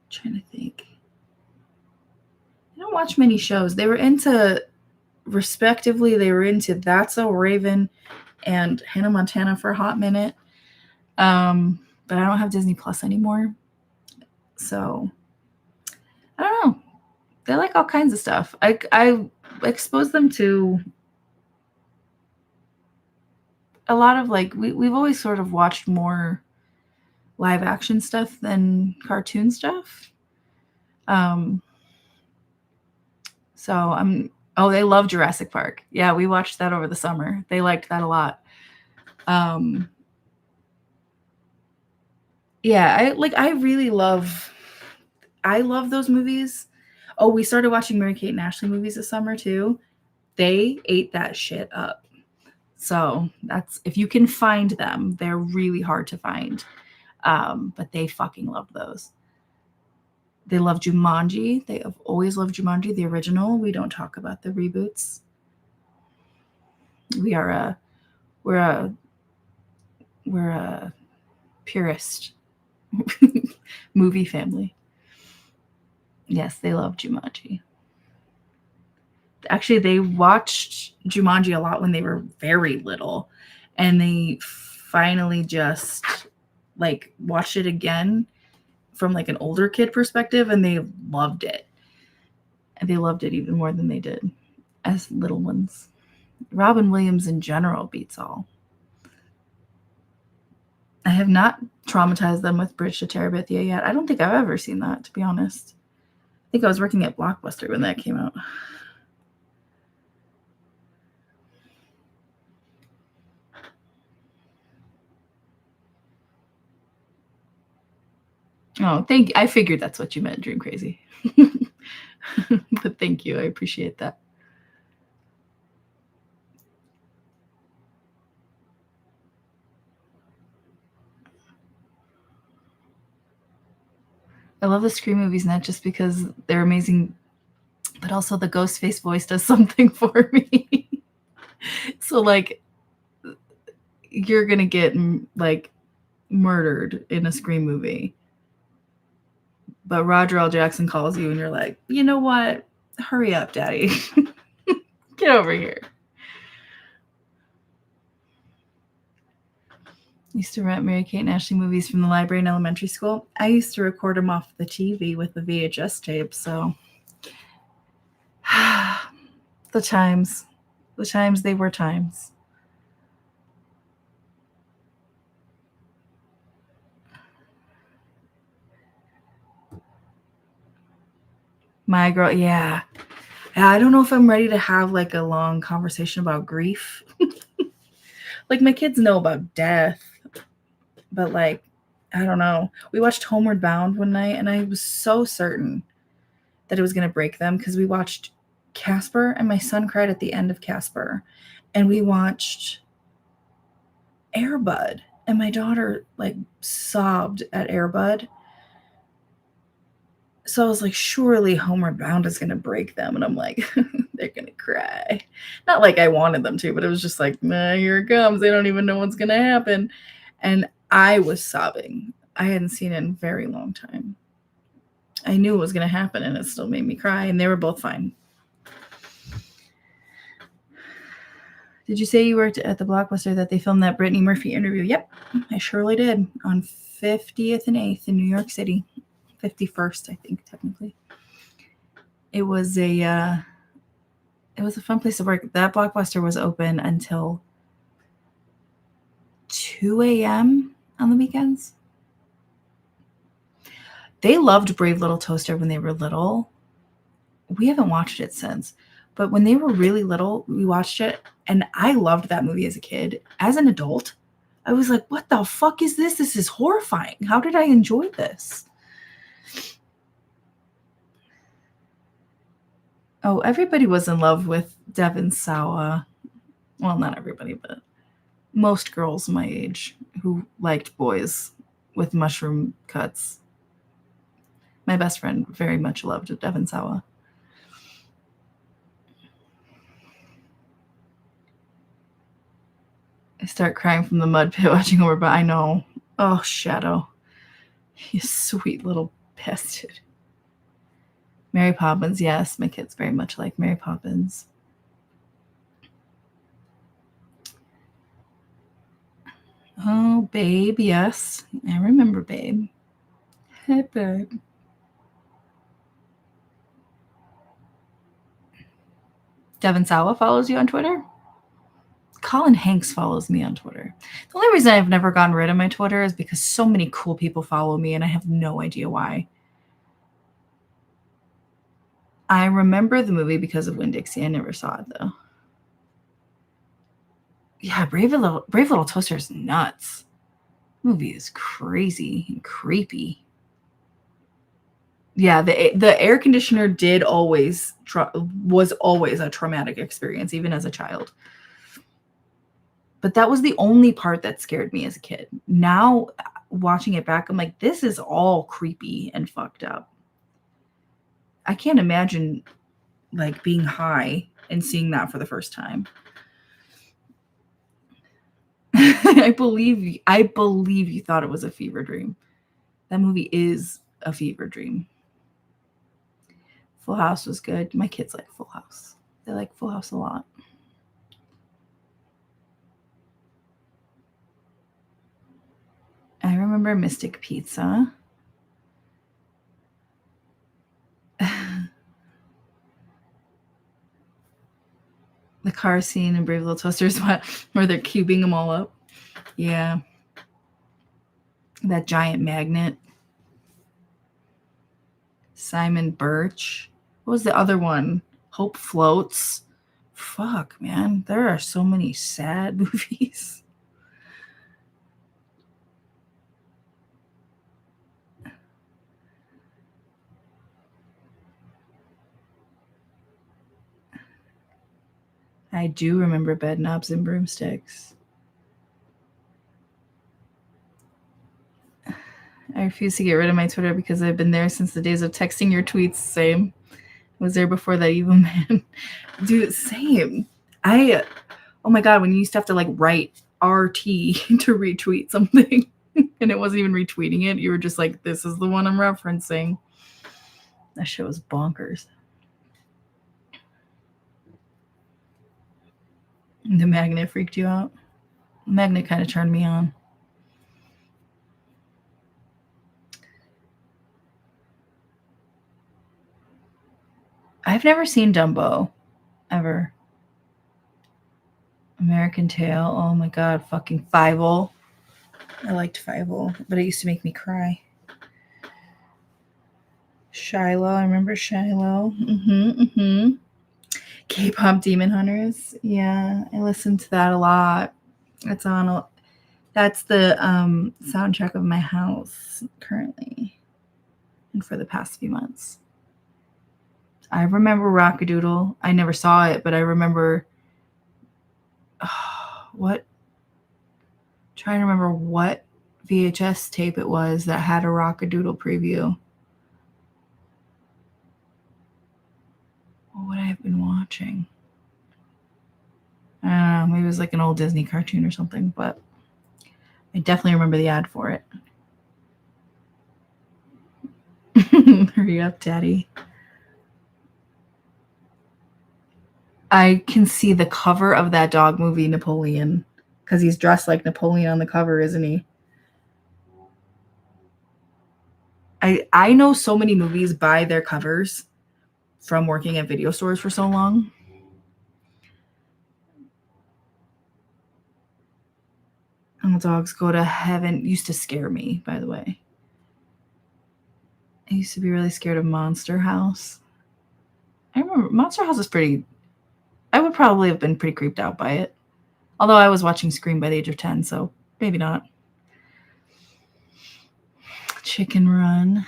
to think. I don't watch many shows. They were into That's So Raven and Hannah Montana for a hot minute. But I don't have Disney Plus anymore. So I don't know. They like all kinds of stuff. I expose them to a lot of like we've always sort of watched more live action stuff than cartoon stuff. So they love Jurassic Park. Yeah, we watched that over the summer. They liked that a lot. Yeah, I love those movies. Oh, we started watching Mary-Kate and Ashley movies this summer too. They ate that shit up. So that's, if you can find them, they're really hard to find. But they fucking love those. They love Jumanji. They have always loved Jumanji, the original. We don't talk about the reboots. We're a purist movie family. Yes, they love Jumanji. Actually, they watched Jumanji a lot when they were very little, and they finally just like watched it again from like an older kid perspective, and they loved it. And they loved it even more than they did as little ones. Robin Williams in general beats all. I have not traumatized them with Bridge to Terabithia yet. I don't think I've ever seen that, to be honest. I think I was working at Blockbuster when that came out. Oh, thank you. I figured that's what you meant, Dream Crazy. But thank you. I appreciate that. I love the Scream movies, not just because they're amazing, but also the Ghostface voice does something for me. So, like, you're going to get, like, murdered in a Scream movie. But Roger L. Jackson calls you and you're like, you know what? Hurry up, Daddy. Get over here. Used to rent Mary-Kate and Ashley movies from the library in elementary school. I used to record them off the TV with the VHS tape, so the times they were times. My girl, yeah. I don't know if I'm ready to have like a long conversation about grief. Like my kids know about death, but like, I don't know. We watched Homeward Bound one night and I was so certain that it was going to break them because we watched Casper and my son cried at the end of Casper. And we watched Air Bud and my daughter like sobbed at Air Bud. So I was like, surely Homeward Bound is going to break them. And I'm like, they're going to cry. Not like I wanted them to, but it was just like, nah, here it comes. They don't even know what's going to happen. And I was sobbing. I hadn't seen it in a very long time. I knew it was going to happen and it still made me cry. And they were both fine. Did you say you worked at the Blockbuster that they filmed that Brittany Murphy interview? Yep, I surely did. On 50th and 8th in New York City. 51st, I think, technically. It was a fun place to work. That Blockbuster was open until 2 a.m. on the weekends. They loved Brave Little Toaster when they were little. We haven't watched it since. But when they were really little, we watched it, and I loved that movie as a kid. As an adult, I was like, what the fuck is this? This is horrifying. How did I enjoy this? Oh, everybody was in love with Devon Sawa. Well, not everybody, but most girls my age who liked boys with mushroom cuts. My best friend very much loved Devon Sawa. I start crying from the mud pit watching over, but I know. Oh, Shadow. You sweet little bastard. Mary Poppins, yes. My kids very much like Mary Poppins. Oh, Babe, yes. I remember Babe. Hey, Babe. Devon Sawa follows you on Twitter? Colin Hanks follows me on Twitter. The only reason I've never gotten rid of my Twitter is because so many cool people follow me, and I have no idea why. I remember the movie because of Winn-Dixie. I never saw it, though. Yeah, Brave Little Toaster is nuts. The movie is crazy and creepy. Yeah, the air conditioner was always a traumatic experience, even as a child. But that was the only part that scared me as a kid. Now, watching it back, I'm like, this is all creepy and fucked up. I can't imagine like being high and seeing that for the first time. I believe you thought it was a fever dream. That movie is a fever dream. Full House was good. My kids like Full House. They like Full House a lot. I remember Mystic Pizza. The car scene in Brave Little Toasters where they're cubing them all up. Yeah. That giant magnet. Simon Birch. What was the other one? Hope Floats. Fuck, man. There are so many sad movies. I do remember Bed Knobs and Broomsticks. I refuse to get rid of my Twitter because I've been there since the days of texting your tweets. Same. I was there before that evil man. Dude, same. Oh my God, when you used to have to like write RT to retweet something and it wasn't even retweeting it. You were just like, this is the one I'm referencing. That shit was bonkers. The magnet freaked you out? The magnet kind of turned me on. I've never seen Dumbo, ever. American Tail. Oh my God, fucking Fievel. I liked Fievel, but it used to make me cry. Shiloh. I remember Shiloh. K-pop Demon Hunters. Yeah, I listened to that a lot. That's the soundtrack of my house currently and for the past few months. I remember Rockadoodle. I never saw it, but I remember trying to remember what VHS tape it was that had a Rockadoodle preview. What would I have been watching? I don't know. Maybe it was like an old Disney cartoon or something, but I definitely remember the ad for it. Hurry up, Daddy. I can see the cover of that dog movie, Napoleon, because he's dressed like Napoleon on the cover, isn't he? I know so many movies by their covers from working at video stores for so long. Oh, dogs go to heaven used to scare me, by the way. I used to be really scared of Monster House. I remember Monster House is pretty. I would probably have been pretty creeped out by it. Although I was watching Scream by the age of 10, so maybe not. Chicken Run.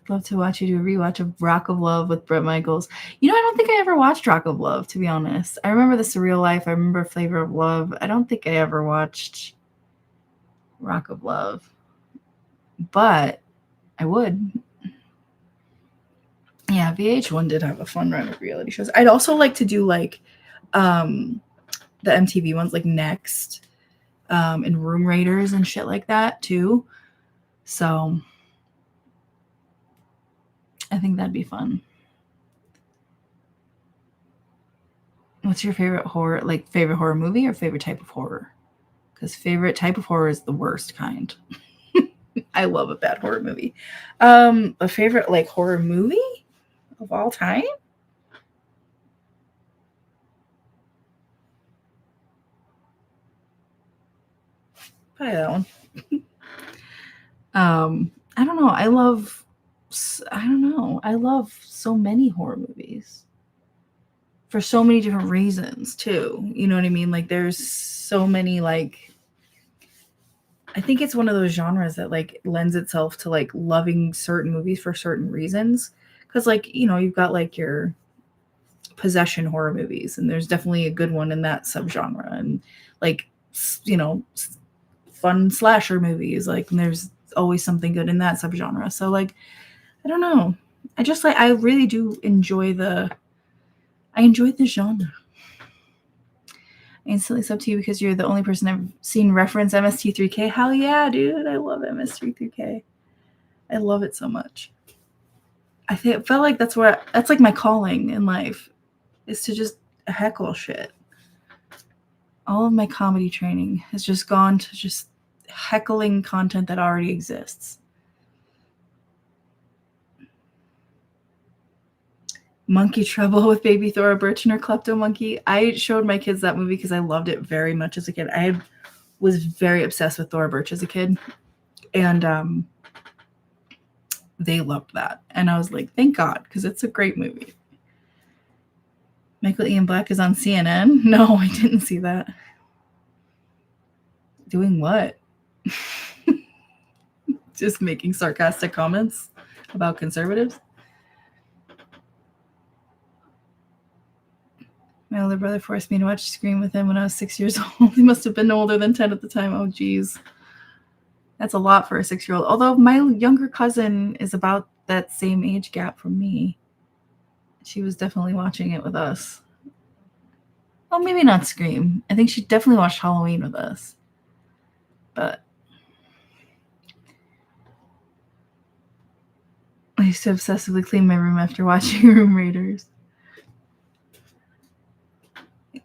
Love to watch you do a rewatch of Rock of Love with Bret Michaels. You know, I don't think I ever watched Rock of Love, to be honest. I remember The Surreal Life. I remember Flavor of Love. I don't think I ever watched Rock of Love. But I would. Yeah, VH1 did have a fun run of reality shows. I'd also like to do like the MTV ones like Next and Room Raiders and shit like that too. So I think that'd be fun. What's your favorite horror, like favorite horror movie or favorite type of horror? Because favorite type of horror is the worst kind. I love a bad horror movie. A favorite like horror movie of all time? Probably that one. I don't know. I love so many horror movies for so many different reasons too. You know what I mean? Like there's so many like I think it's one of those genres that like lends itself to like loving certain movies for certain reasons. Cause like, you know, you've got like your possession horror movies and there's definitely a good one in that subgenre and like, you know, fun slasher movies. Like and there's always something good in that subgenre. So like, I don't know. I just like, I really do enjoy the genre. I instantly sub to you because you're the only person I've seen reference MST3K. Hell yeah, dude. I love MST3K. I love it so much. Felt like that's like my calling in life is to just heckle shit. All of my comedy training has just gone to just heckling content that already exists. Monkey Trouble with Baby Thora Birch and her Klepto Monkey. I showed my kids that movie because I loved it very much as a kid. I was very obsessed with Thora Birch as a kid. And they loved that. And I was like, thank God, because it's a great movie. Michael Ian Black is on CNN. No, I didn't see that. Doing what? Just making sarcastic comments about conservatives? My older brother forced me to watch Scream with him when I was 6 years old. He must have been older than 10 at the time. Oh, geez. That's a lot for a 6-year-old. Although my younger cousin is about that same age gap from me. She was definitely watching it with us. Well, maybe not Scream. I think she definitely watched Halloween with us. But I used to obsessively clean my room after watching Room Raiders.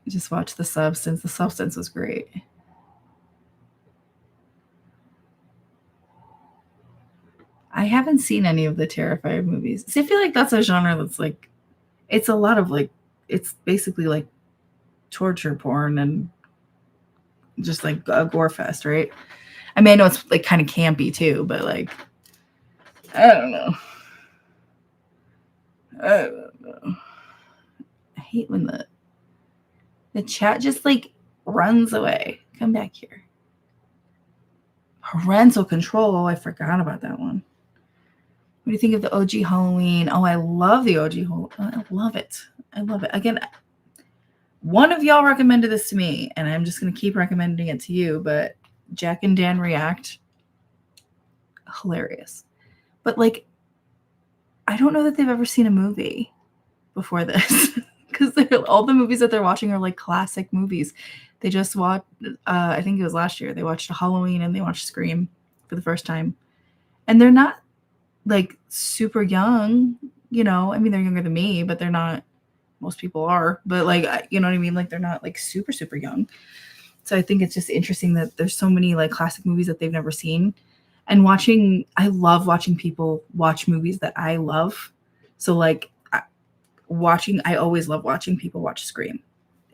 Just watch The Substance. The Substance was great. I haven't seen any of the Terrifier movies. See, I feel like that's a genre that's like, it's a lot of like, it's basically like torture porn and just like a gore fest, right? I mean, I know it's like kind of campy too, but like, I don't know. I hate when the chat just like runs away. Come back here. Parental Control. I forgot about that one. What do you think of the OG Halloween? Oh, I love the OG Halloween. I love it. I love it. Again, one of y'all recommended this to me, and I'm just going to keep recommending it to you, but Jack and Dan React. Hilarious. But like, I don't know that they've ever seen a movie before this because all the movies that they're watching are like classic movies. They just watched, I think it was last year, they watched Halloween and they watched Scream for the first time. And they're not like super young. you know, I mean, they're younger than me, but they're not, most people are, but like, you know what I mean? Like they're not like super, super young. So I think it's just interesting that there's so many like classic movies that they've never seen. And I love watching people watch movies that I love. So like I always love watching people watch Scream.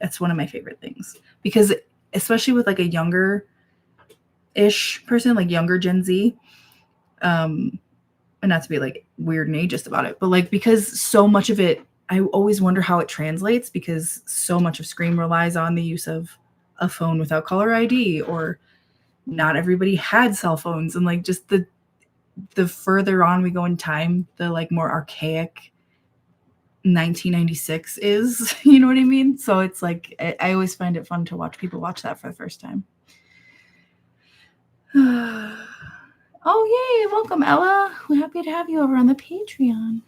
That's one of my favorite things because especially with like a younger ish person, like younger Gen Z, and not to be like weird and ageist about it, but like because so much of it, I always wonder how it translates because so much of Scream relies on the use of a phone without caller ID, or not everybody had cell phones, and like just the further on we go in time, the like more archaic 1996 is, you know what I mean? So it's like I always find it fun to watch people watch that for the first time. Oh, yay, welcome, Ella. We're happy to have you over on the Patreon.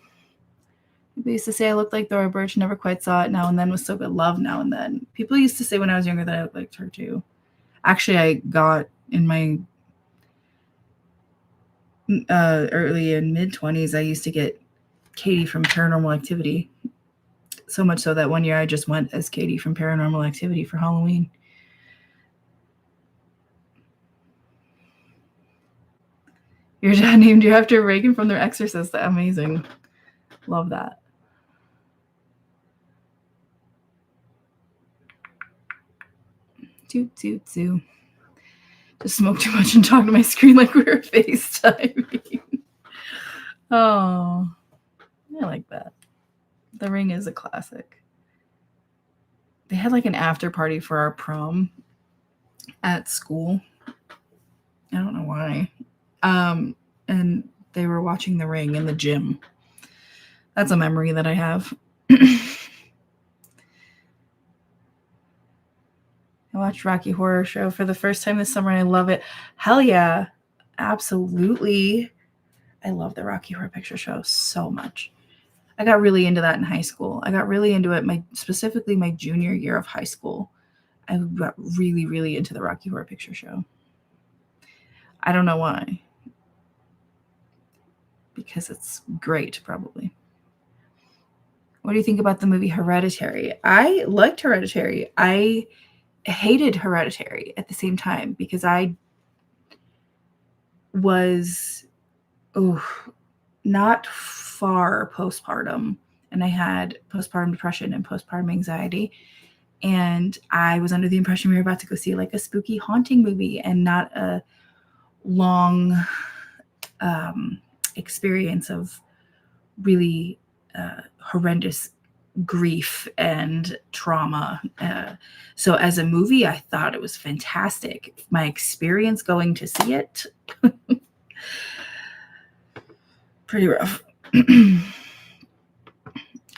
People used to say I looked like Thora Birch, never quite saw it. Now and Then was so good. Love Now and Then. People used to say when I was younger that I liked her too. Actually, I got in my early and mid 20s, I used to get Katie from Paranormal Activity. So much so that one year I just went as Katie from Paranormal Activity for Halloween. Your dad named you after Reagan from The Exorcist. Amazing. Love that. Toot, toot, toot. Just smoke too much and talk to my screen like we were FaceTiming. Oh, I like that. The Ring is a classic. They had like an after party for our prom at school. I don't know why. And they were watching The Ring in the gym. That's a memory that I have. I watched Rocky Horror Show for the first time this summer and I love it. Hell yeah. Absolutely. I love the Rocky Horror Picture Show so much. I got really into that in high school. I got really into it specifically my junior year of high school. I got really, really into the Rocky Horror Picture Show. I don't know why. Because it's great, probably. What do you think about the movie Hereditary? I liked Hereditary. I hated Hereditary at the same time because I was not far postpartum, and I had postpartum depression and postpartum anxiety, and I was under the impression we were about to go see like a spooky haunting movie and not a long experience of really horrendous grief and trauma. So as a movie, I thought it was fantastic. My experience going to see it, pretty rough.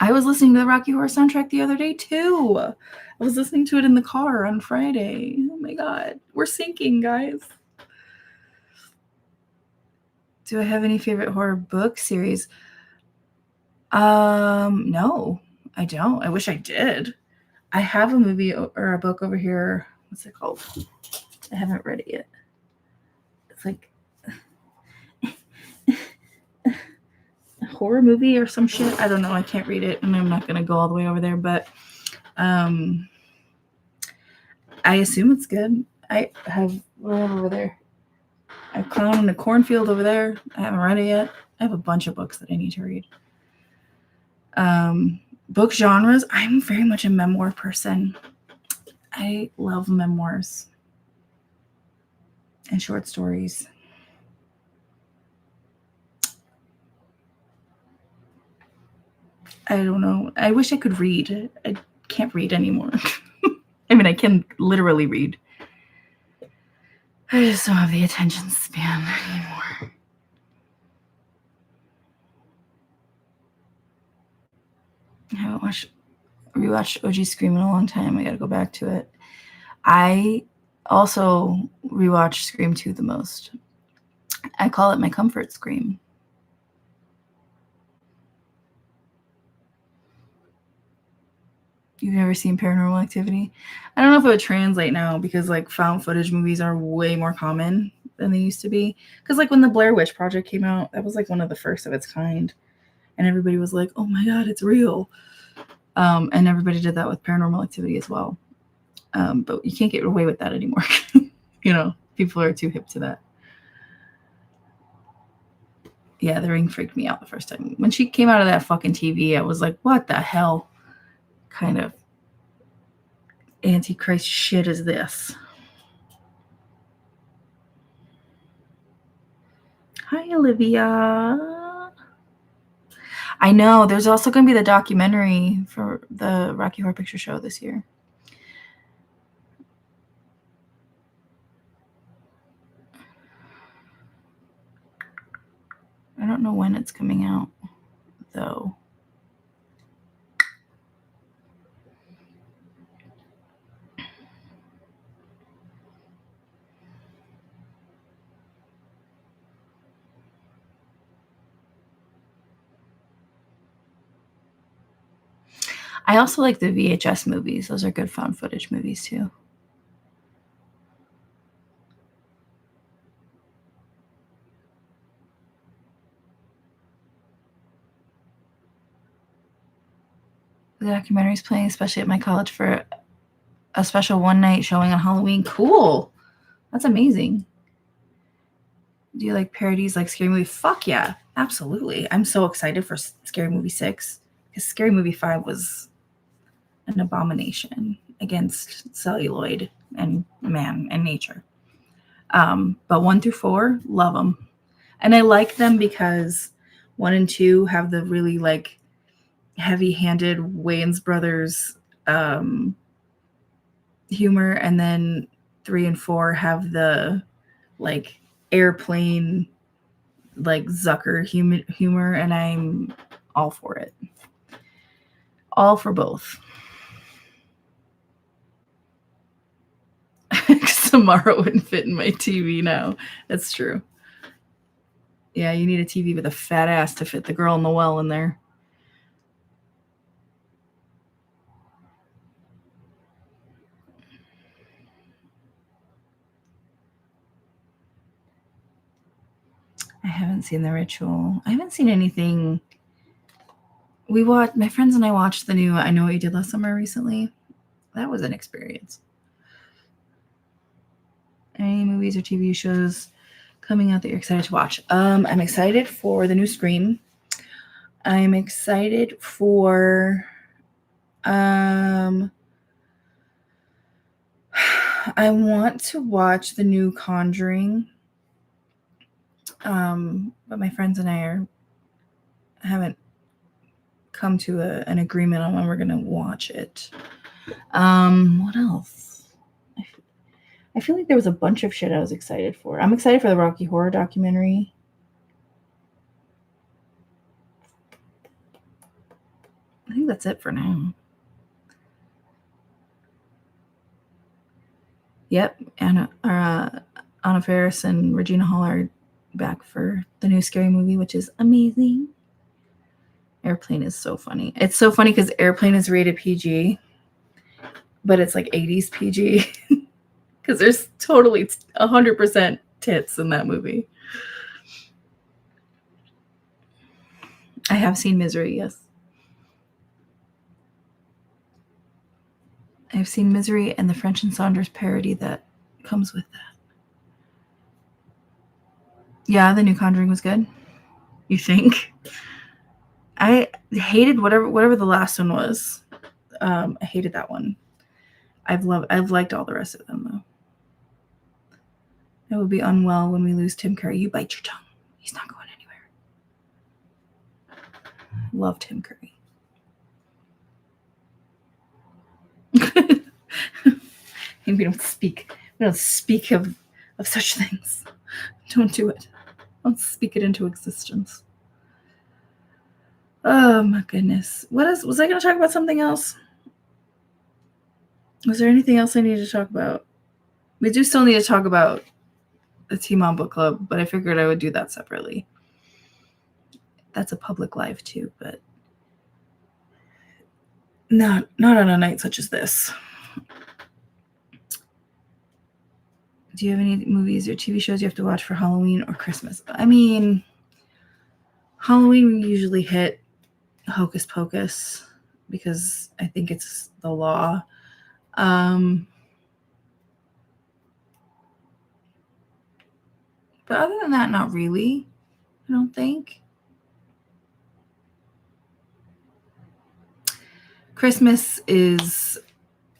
I was listening to the Rocky Horror soundtrack the other day too. I was listening to it in the car on Friday. Oh my God. We're syncing, guys. Do I have any favorite horror book series? No, I don't. I wish I did. I have a movie or a book over here. What's it called? I haven't read it yet. It's like a horror movie or some shit. I don't know. I can't read it, and I'm not going to go all the way over there, but I assume it's good. I have over there. I have Clown in a Cornfield over there. I haven't read it yet. I have a bunch of books that I need to read. Book genres. I'm very much a memoir person. I love memoirs and short stories. I don't know. I wish I could read. I can't read anymore. I mean, I can literally read. I just don't have the attention span anymore. I haven't rewatched OG Scream in a long time. I got to go back to it. I also rewatch Scream 2 the most. I call it my comfort Scream. You've never seen Paranormal Activity? I don't know if it would translate now because like found footage movies are way more common than they used to be. Because like when the Blair Witch Project came out, that was like one of the first of its kind. and everybody was like, oh my God, it's real. And everybody did that with Paranormal Activity as well. But you can't get away with that anymore. People are too hip to that. Yeah, The Ring freaked me out the first time. When she came out of that fucking TV, I was like, what the hell kind of Antichrist shit is this? Hi, Olivia. I know. There's also going to be the documentary for the Rocky Horror Picture Show this year. I don't know when it's coming out, though. I also like the VHS movies. Those are good found footage movies, too. The documentary is playing, especially at my college, for a special one-night showing on Halloween. Cool. That's amazing. Do you like parodies like Scary Movie? Fuck yeah. Absolutely. I'm so excited for Scary Movie 6. Because Scary Movie 5 was an abomination against celluloid and man and nature. But 1 through 4, love them. And I like them because 1 and 2 have the really like heavy-handed Wayans Brothers humor, and then 3 and 4 have the like airplane like Zucker humor, and I'm all for it. All for both. Samara wouldn't fit in my TV now. That's true. Yeah, you need a TV with a fat ass to fit the girl in the well in there. I haven't seen The Ritual. I haven't seen anything. My friends and I watched the new I Know What You Did Last Summer recently. That was an experience. Any movies or TV shows coming out that you're excited to watch? I'm excited for the new Scream. I'm excited for I want to watch the new Conjuring. But my friends and I haven't come to an agreement on when we're going to watch it. What else? I feel like there was a bunch of shit I was excited for. I'm excited for the Rocky Horror documentary. I think that's it for now. Yep, Anna Faris and Regina Hall are back for the new Scary Movie, which is amazing. Airplane is so funny. It's so funny because Airplane is rated PG, but it's like 80s PG because there's totally 100% tits in that movie. I have seen Misery, yes. I've seen Misery and the French and Saunders parody that comes with that. Yeah, the new Conjuring was good. You think? I hated whatever the last one was. I hated that one. I've liked all the rest of them though. I will be unwell when we lose Tim Curry. You bite your tongue. He's not going anywhere. Love Tim Curry. And we don't speak of such things. Don't do it. Don't speak it into existence. Oh my goodness. What else? Was I going to talk about something else? Was there anything else I needed to talk about? We do still need to talk about the TMOG book club, but I figured I would do that separately. That's a public live too, but not on a night such as this. Do you have any movies or TV shows you have to watch for Halloween or Christmas? I mean, Halloween we usually hit Hocus Pocus because I think it's the law. But other than that, not really. I don't think. Christmas is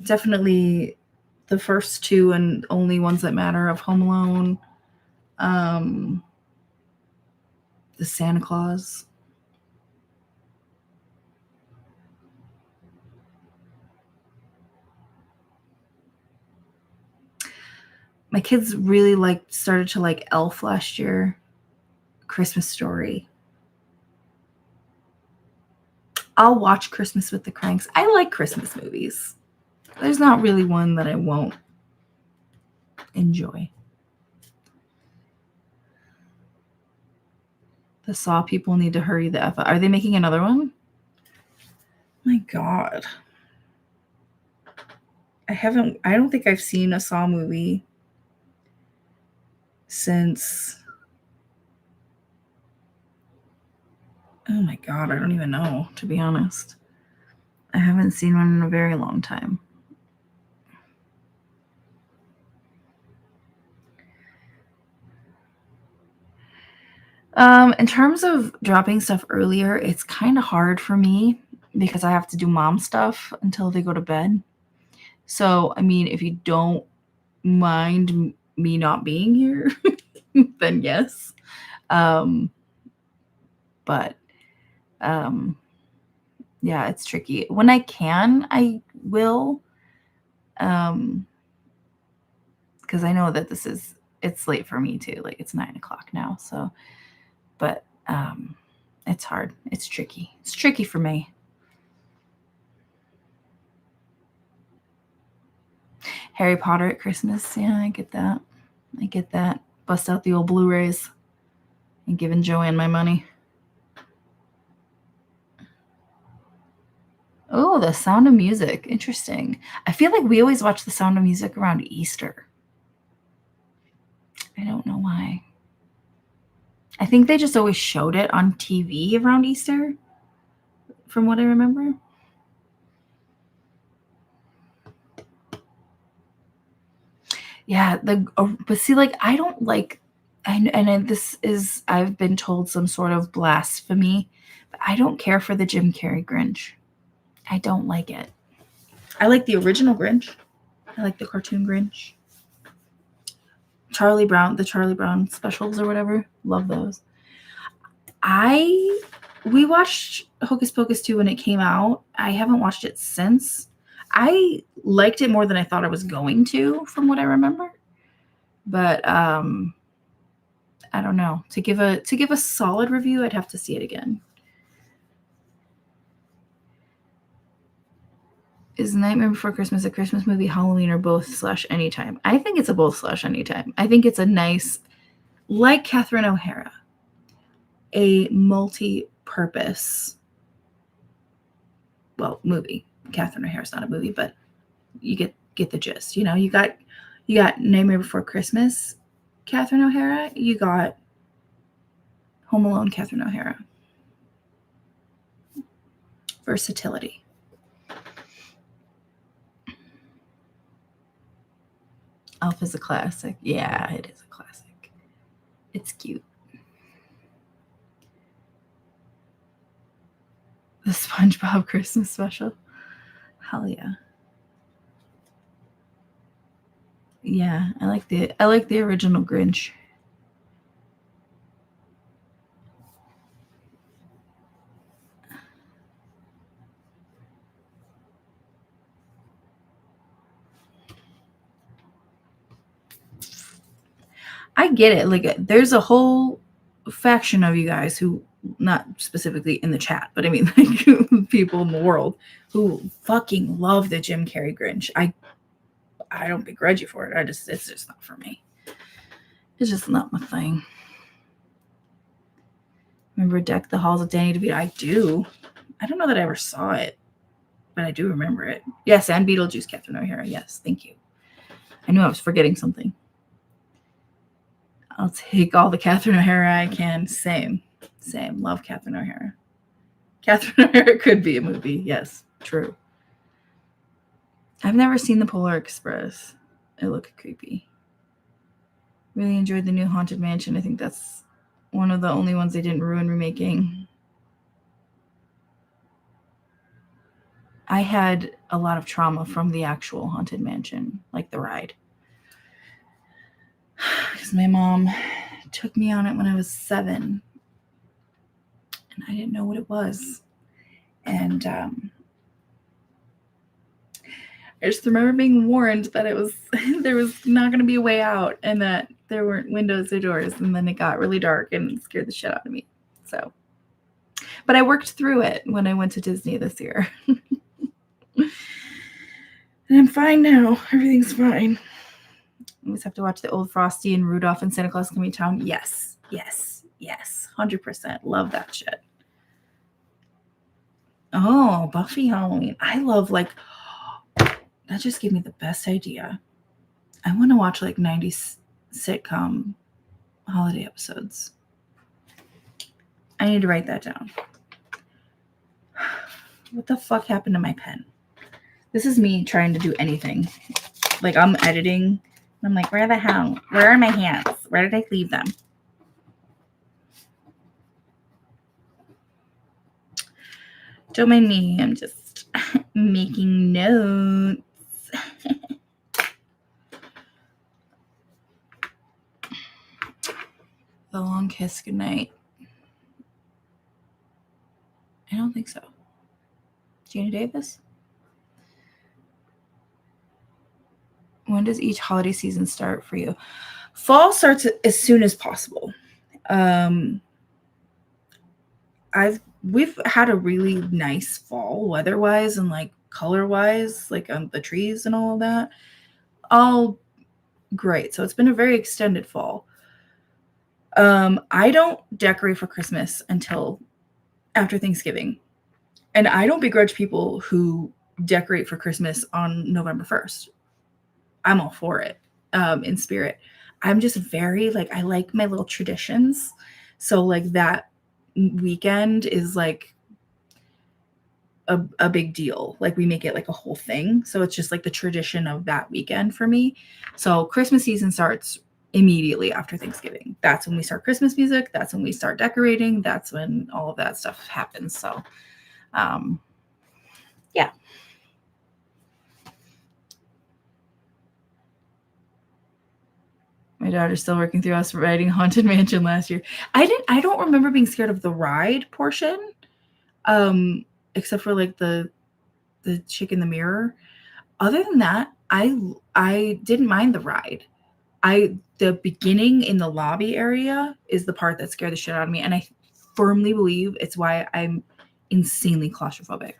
definitely the first two and only ones that matter of Home Alone. The Santa Claus. My kids really started to like Elf last year. Christmas Story. I'll watch Christmas with the Cranks. I like Christmas movies. There's not really one that I won't enjoy. The Saw people need to hurry the F up. Are they making another one? My God. I don't think I've seen a Saw movie since, oh my God, I don't even know, to be honest. I haven't seen one in a very long time. In terms of dropping stuff earlier, it's kind of hard for me because I have to do mom stuff until they go to bed. So, I mean, if you don't mind me not being here, then yes. But yeah, it's tricky. When I can, I will. Because I know that it's late for me too. Like it's 9 o'clock now. So, but it's hard. It's tricky. It's tricky for me. Harry Potter at Christmas. Yeah, I get that. Bust out the old Blu-rays and giving Joanne my money. Oh, The Sound of Music. Interesting. I feel like we always watch The Sound of Music around Easter. I don't know why. I think they just always showed it on TV around Easter, from what I remember. Yeah, but see, like I don't like, and this is I've been told some sort of blasphemy, but I don't care for the Jim Carrey Grinch. I don't like it. I like the original Grinch. I like the cartoon Grinch. The Charlie Brown specials or whatever. Love those. We watched Hocus Pocus 2 when it came out. I haven't watched it since. I liked it more than I thought I was going to, from what I remember. But I don't know. To give a solid review, I'd have to see it again. Is Nightmare Before Christmas a Christmas movie, Halloween, or both / anytime? I think it's a both / anytime. I think it's a nice, like Catherine O'Hara, a multi-purpose, well, movie. Catherine O'Hara's not a movie, but you get the gist. You know, you got Nightmare Before Christmas, Catherine O'Hara. You got Home Alone, Catherine O'Hara. Versatility. Elf is a classic. Yeah, it is a classic. It's cute. The SpongeBob Christmas special. Hell yeah. Yeah, I like the original Grinch. I get it. Like there's a whole faction of you guys who, not specifically in the chat, but I mean like people in the world who fucking love the Jim Carrey Grinch. I don't begrudge you for it. It's just not for me. It's just not my thing. Remember Deck the Halls of Danny DeVito? I do. I don't know that I ever saw it, but I do remember it. Yes, and Beetlejuice, Catherine O'Hara. Yes, thank you. I knew I was forgetting something. I'll take all the Catherine O'Hara I can. Same. Love Catherine O'Hara. Catherine O'Hara could be a movie. Yes, true. I've never seen the Polar Express. It looked creepy. Really enjoyed the new Haunted Mansion. I think that's one of the only ones they didn't ruin remaking. I had a lot of trauma from the actual Haunted Mansion, like the ride. Because my mom took me on it when I was 7. And I didn't know what it was. And I just remember being warned that it was there was not going to be a way out and that there weren't windows or doors. And then it got really dark and scared the shit out of me. So, but I worked through it when I went to Disney this year. And I'm fine now. Everything's fine. I always have to watch the old Frosty and Rudolph and Santa Claus Coming to Town. Yes, yes, yes. 100%. Love that shit. Oh, Buffy Halloween. I love, like, that just gave me the best idea. I want to watch, like, 90s sitcom holiday episodes. I need to write that down. What the fuck happened to my pen? This is me trying to do anything. Like, I'm editing. And I'm like, where the hell? Where are my hands? Where did I leave them? Don't mind me. I'm just making notes. The Long Kiss Goodnight. I don't think so. Gina Davis? When does each holiday season start for you? Fall starts as soon as possible. We've had a really nice fall weather-wise and like color-wise, like on the trees and all of that. All great. So it's been a very extended fall. I don't decorate for Christmas until after Thanksgiving. And I don't begrudge people who decorate for Christmas on November 1st. I'm all for it, in spirit. I'm just very, like, I like my little traditions. So, like, that weekend is, like, a big deal. Like, we make it, like, a whole thing. So it's just, like, the tradition of that weekend for me. So Christmas season starts immediately after Thanksgiving. That's when we start Christmas music. That's when we start decorating. That's when all of that stuff happens. So, yeah. My daughter's still working through us riding Haunted Mansion last year. I don't remember being scared of the ride portion, except for like the chick in the mirror. Other than that, I didn't mind the ride. The beginning in the lobby area is the part that scared the shit out of me, and I firmly believe it's why I'm insanely claustrophobic.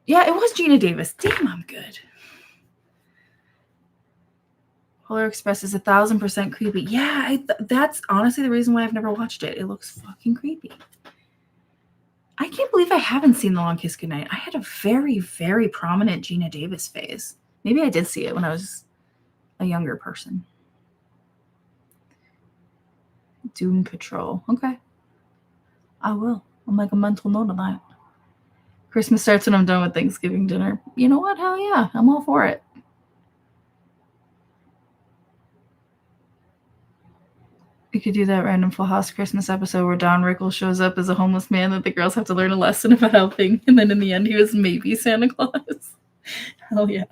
Yeah, it was Gina Davis. Damn, I'm good. Polar Express is 1,000% creepy. Yeah, that's honestly the reason why I've never watched it. It looks fucking creepy. I can't believe I haven't seen The Long Kiss Goodnight. I had a very, very prominent Gina Davis phase. Maybe I did see it when I was a younger person. Doom Patrol. Okay. I will. I'll make a mental note of that. Christmas starts when I'm done with Thanksgiving dinner. You know what? Hell yeah. I'm all for it. We could do that random Full House Christmas episode where Don Rickles shows up as a homeless man that the girls have to learn a lesson about helping. And then in the end, he was maybe Santa Claus. Hell yeah.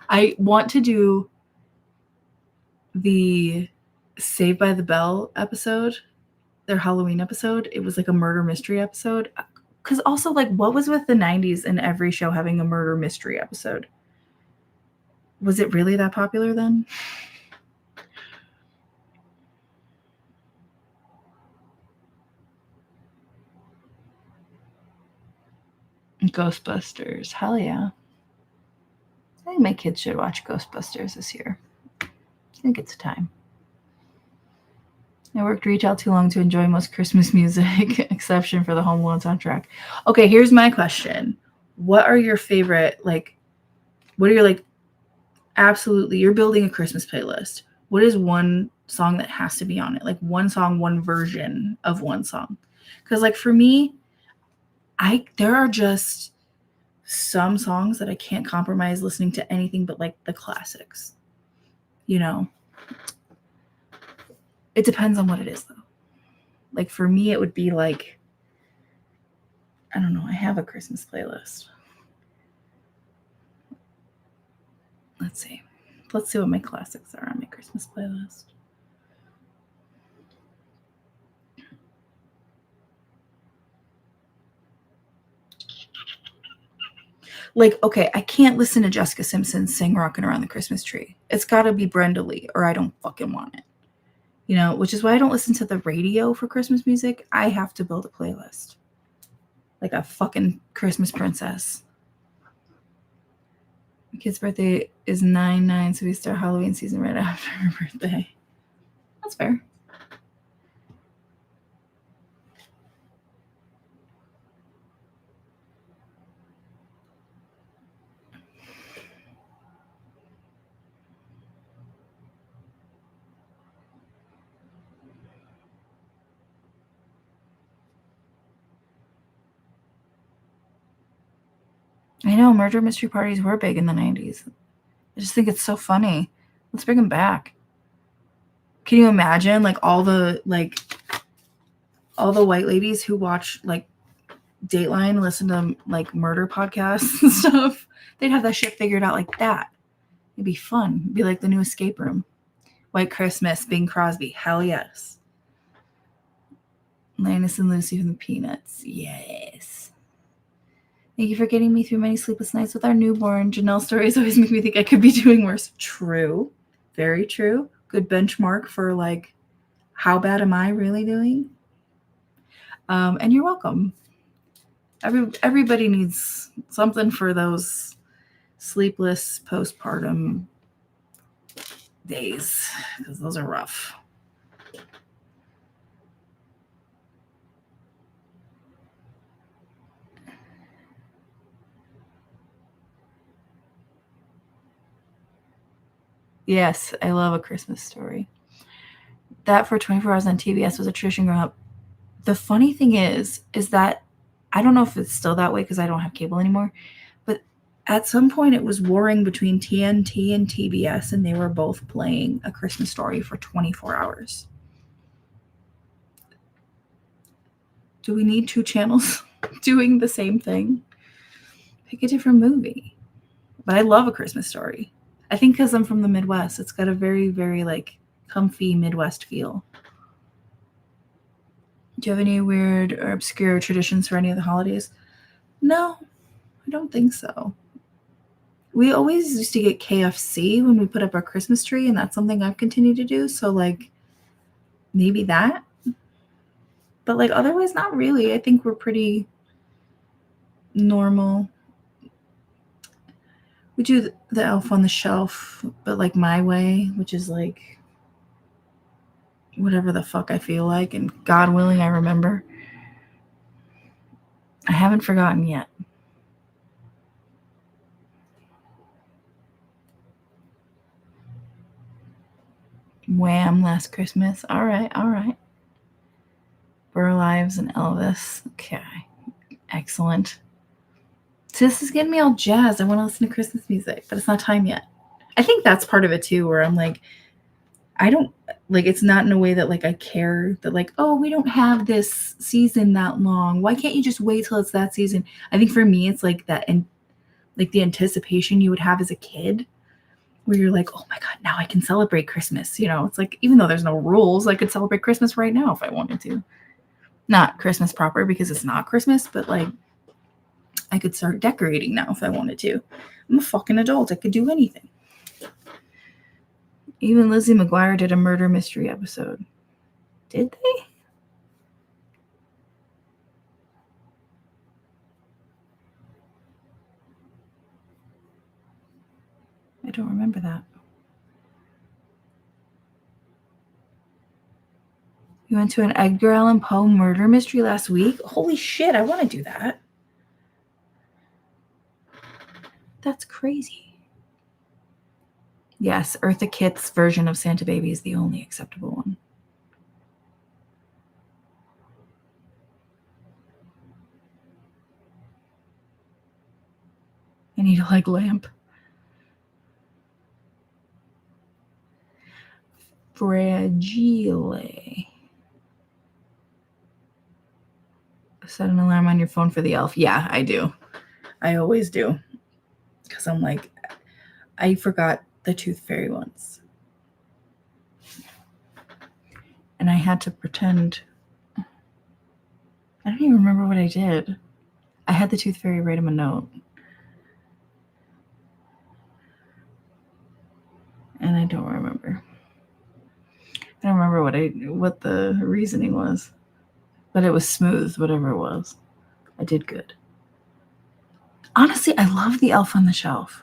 I want to do the Saved by the Bell episode, their Halloween episode. It was like a murder mystery episode. Because also, like, what was with the 90s and every show having a murder mystery episode? Was it really that popular then? Ghostbusters. Hell yeah. I think my kids should watch Ghostbusters this year. I think it's time. I worked retail too long to enjoy most Christmas music, exception for the Home Alone soundtrack. Okay, here's my question. What are your favorite, like, what are your, like, absolutely, you're building a Christmas playlist. What is one song that has to be on it. Like one song, one version of one song. Because like for me, there are just some songs that I can't compromise listening to anything but like the classics. You know, it depends on what it is though. Like for me, it would be like, I don't know, I have a Christmas playlist. Let's see what my classics are on my Christmas playlist. Like, okay, I can't listen to Jessica Simpson sing Rockin' Around the Christmas Tree. It's got to be Brenda Lee or I don't fucking want it. You know, which is why I don't listen to the radio for Christmas music. I have to build a playlist. Like a fucking Christmas princess. My kid's birthday is 9/9, so we start Halloween season right after her birthday. That's fair. I know murder mystery parties were big in the 90s. I just think it's so funny. Let's bring them back. Can you imagine like all the white ladies who watch like Dateline, listen to like murder podcasts and stuff? They'd have that shit figured out like that. It'd be fun. It'd be like the new escape room. White Christmas, Bing Crosby. Hell yes. Linus and Lucy from the Peanuts. Yes. Thank you for getting me through many sleepless nights with our newborn. Janelle's stories always make me think I could be doing worse. True. Very true. Good benchmark for like, how bad am I really doing? And you're welcome. Everybody needs something for those sleepless postpartum days, because those are rough. Yes, I love A Christmas Story. That for 24 Hours on TBS was a tradition growing up. The funny thing is that I don't know if it's still that way because I don't have cable anymore, but at some point it was warring between TNT and TBS, and they were both playing A Christmas Story for 24 hours. Do we need two channels doing the same thing? Pick a different movie. But I love A Christmas Story. I think because I'm from the Midwest, it's got a very, very like comfy Midwest feel. Do you have any weird or obscure traditions for any of the holidays? No, I don't think so. We always used to get KFC when we put up our Christmas tree, and that's something I've continued to do. So like maybe that. But like otherwise not really. I think we're pretty normal. We do the Elf on the Shelf, but like my way, which is like whatever the fuck I feel like, and God willing I remember. I haven't forgotten yet. Wham! Last Christmas. All right. Burr Lives and Elvis. Okay. Excellent. So this is getting me all jazzed. I want to listen to Christmas music, but it's not time yet. I think that's part of it too, where I'm like, I don't like, it's not in a way that like I care that like, oh, we don't have this season that long. Why can't you just wait till it's that season? I think for me, it's like that, and like the anticipation you would have as a kid, where you're like, oh my God, now I can celebrate Christmas. You know, it's like, even though there's no rules, I could celebrate Christmas right now if I wanted to. Not Christmas proper because it's not Christmas, but like I could start decorating now if I wanted to. I'm a fucking adult. I could do anything. Even Lizzie McGuire did a murder mystery episode. Did they? I don't remember that. You went to an Edgar Allan Poe murder mystery last week? Holy shit, I want to do that. That's crazy. Yes, Eartha Kitt's version of Santa Baby is the only acceptable one. I need a leg lamp. Fragile. Set an alarm on your phone for the elf. Yeah, I do. I always do. Because I'm like, I forgot the Tooth Fairy once. And I had to pretend. I don't even remember what I did. I had the Tooth Fairy write him a note. And I don't remember. I don't remember what the reasoning was. But it was smooth, whatever it was. I did good. Honestly, I love the Elf on the Shelf.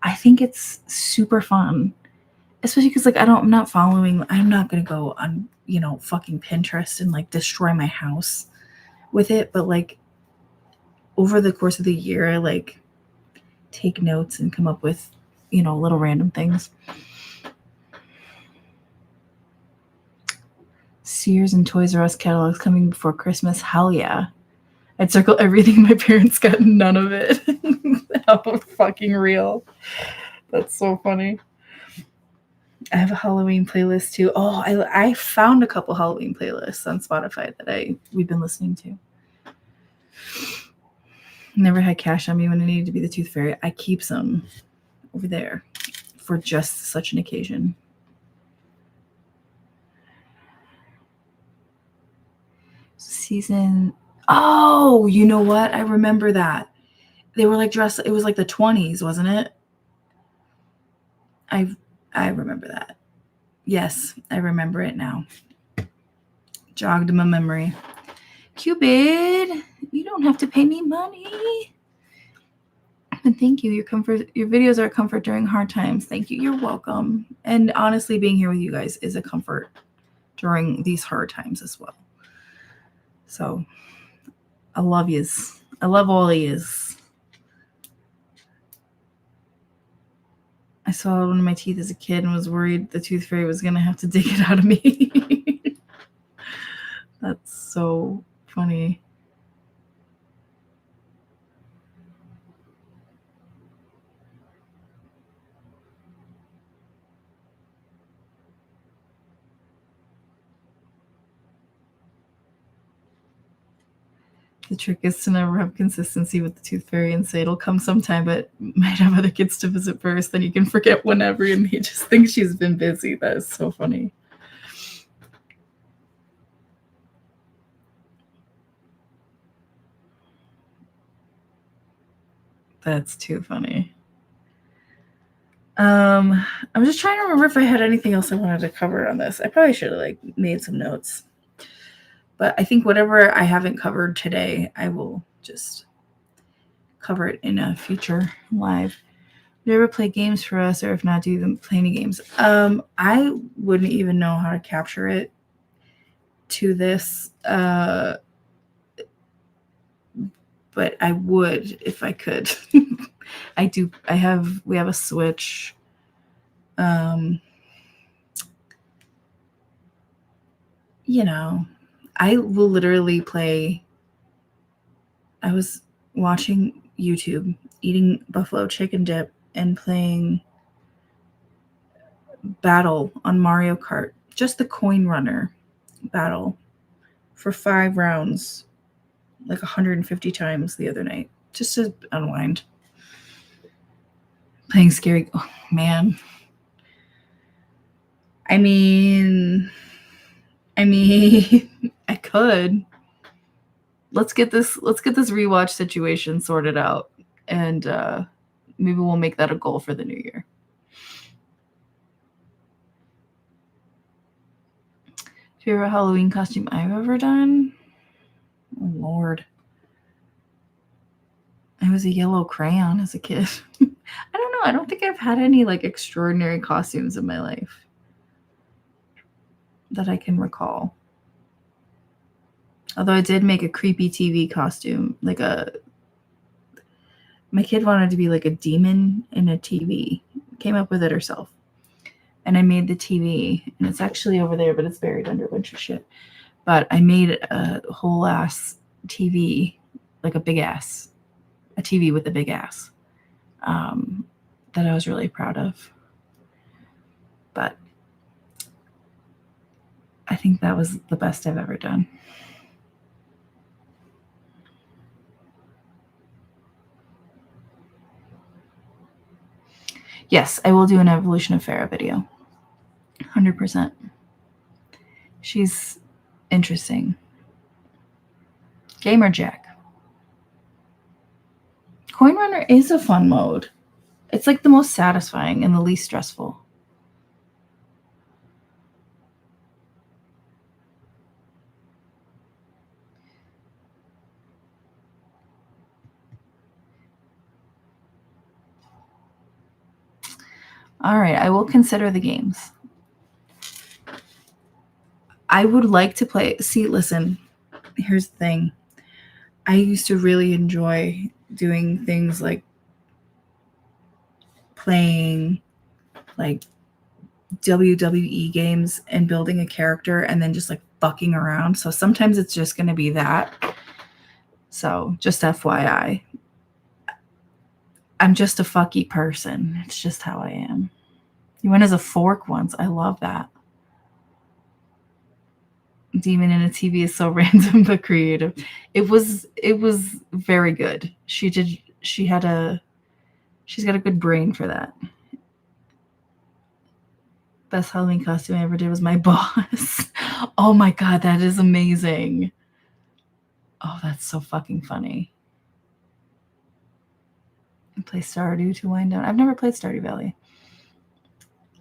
I think it's super fun. Especially because, like, I'm not going to go on, fucking Pinterest and, like, destroy my house with it. But, like, over the course of the year, I, like, take notes and come up with, little random things. Sears and Toys R Us catalogs coming before Christmas. Hell yeah. I'd circle everything my parents got, none of it. How fucking real. That's so funny. I have a Halloween playlist too. Oh, I found a couple Halloween playlists on Spotify that we've been listening to. Never had cash on me when I needed to be the Tooth Fairy. I keep some over there for just such an occasion. Season. Oh, you know what? I remember that. They were like dressed. It was like the 20s, wasn't it? I remember that. Yes, I remember it now. Jogged my memory. Cupid, you don't have to pay me money. And thank you. Your videos are a comfort during hard times. Thank you. You're welcome. And honestly, being here with you guys is a comfort during these hard times as well. So I love yous. I love all of yous. I saw one of my teeth as a kid and was worried the Tooth Fairy was going to have to dig it out of me. That's so funny. The trick is to never have consistency with the Tooth Fairy and say it'll come sometime, but might have other kids to visit first. Then you can forget whenever, and he just thinks she's been busy. That is so funny. That's too funny. I'm just trying to remember if I had anything else I wanted to cover on this. I probably should have made some notes. But I think whatever I haven't covered today, I will just cover it in a future live. Do you ever play games for us, or if not, do you play any games? I wouldn't even know how to capture it to this, but I would if I could. We have a Switch. I will literally play. I was watching YouTube, eating buffalo chicken dip, and playing battle on Mario Kart, just the coin runner battle for 5 rounds, like 150 times the other night, just to unwind. Playing scary. Oh, man. I mean, I could. Let's get this rewatch situation sorted out, and maybe we'll make that a goal for the new year. Favorite Halloween costume I've ever done? Oh, Lord. I was a yellow crayon as a kid. I don't know. I don't think I've had any extraordinary costumes in my life that I can recall. Although I did make a creepy TV costume, my kid wanted to be like a demon in a TV. Came up with it herself. and I made the TV, and it's actually over there, but it's buried under a bunch of shit. But I made a whole ass TV, like a TV with a big ass, that I was really proud of. But I think that was the best I've ever done. Yes, I will do an Evolution of Farah video. 100%. She's interesting. Gamer Jack. Coin Runner is a fun mode. It's like the most satisfying and the least stressful. All right, I will consider the games. I would like to play. See, listen, here's the thing. I used to really enjoy doing things like playing like WWE games and building a character and then just like fucking around. So sometimes it's just going to be that. So just FYI. I'm just a fucky person. It's just how I am. You went as a fork once. I love that. Demon in a TV is so random but creative. It was very good. She's got a good brain for that. Best Halloween costume I ever did was my boss. Oh my god, that is amazing. Oh, that's so fucking funny. I play Stardew to wind down. I've never played Stardew Valley.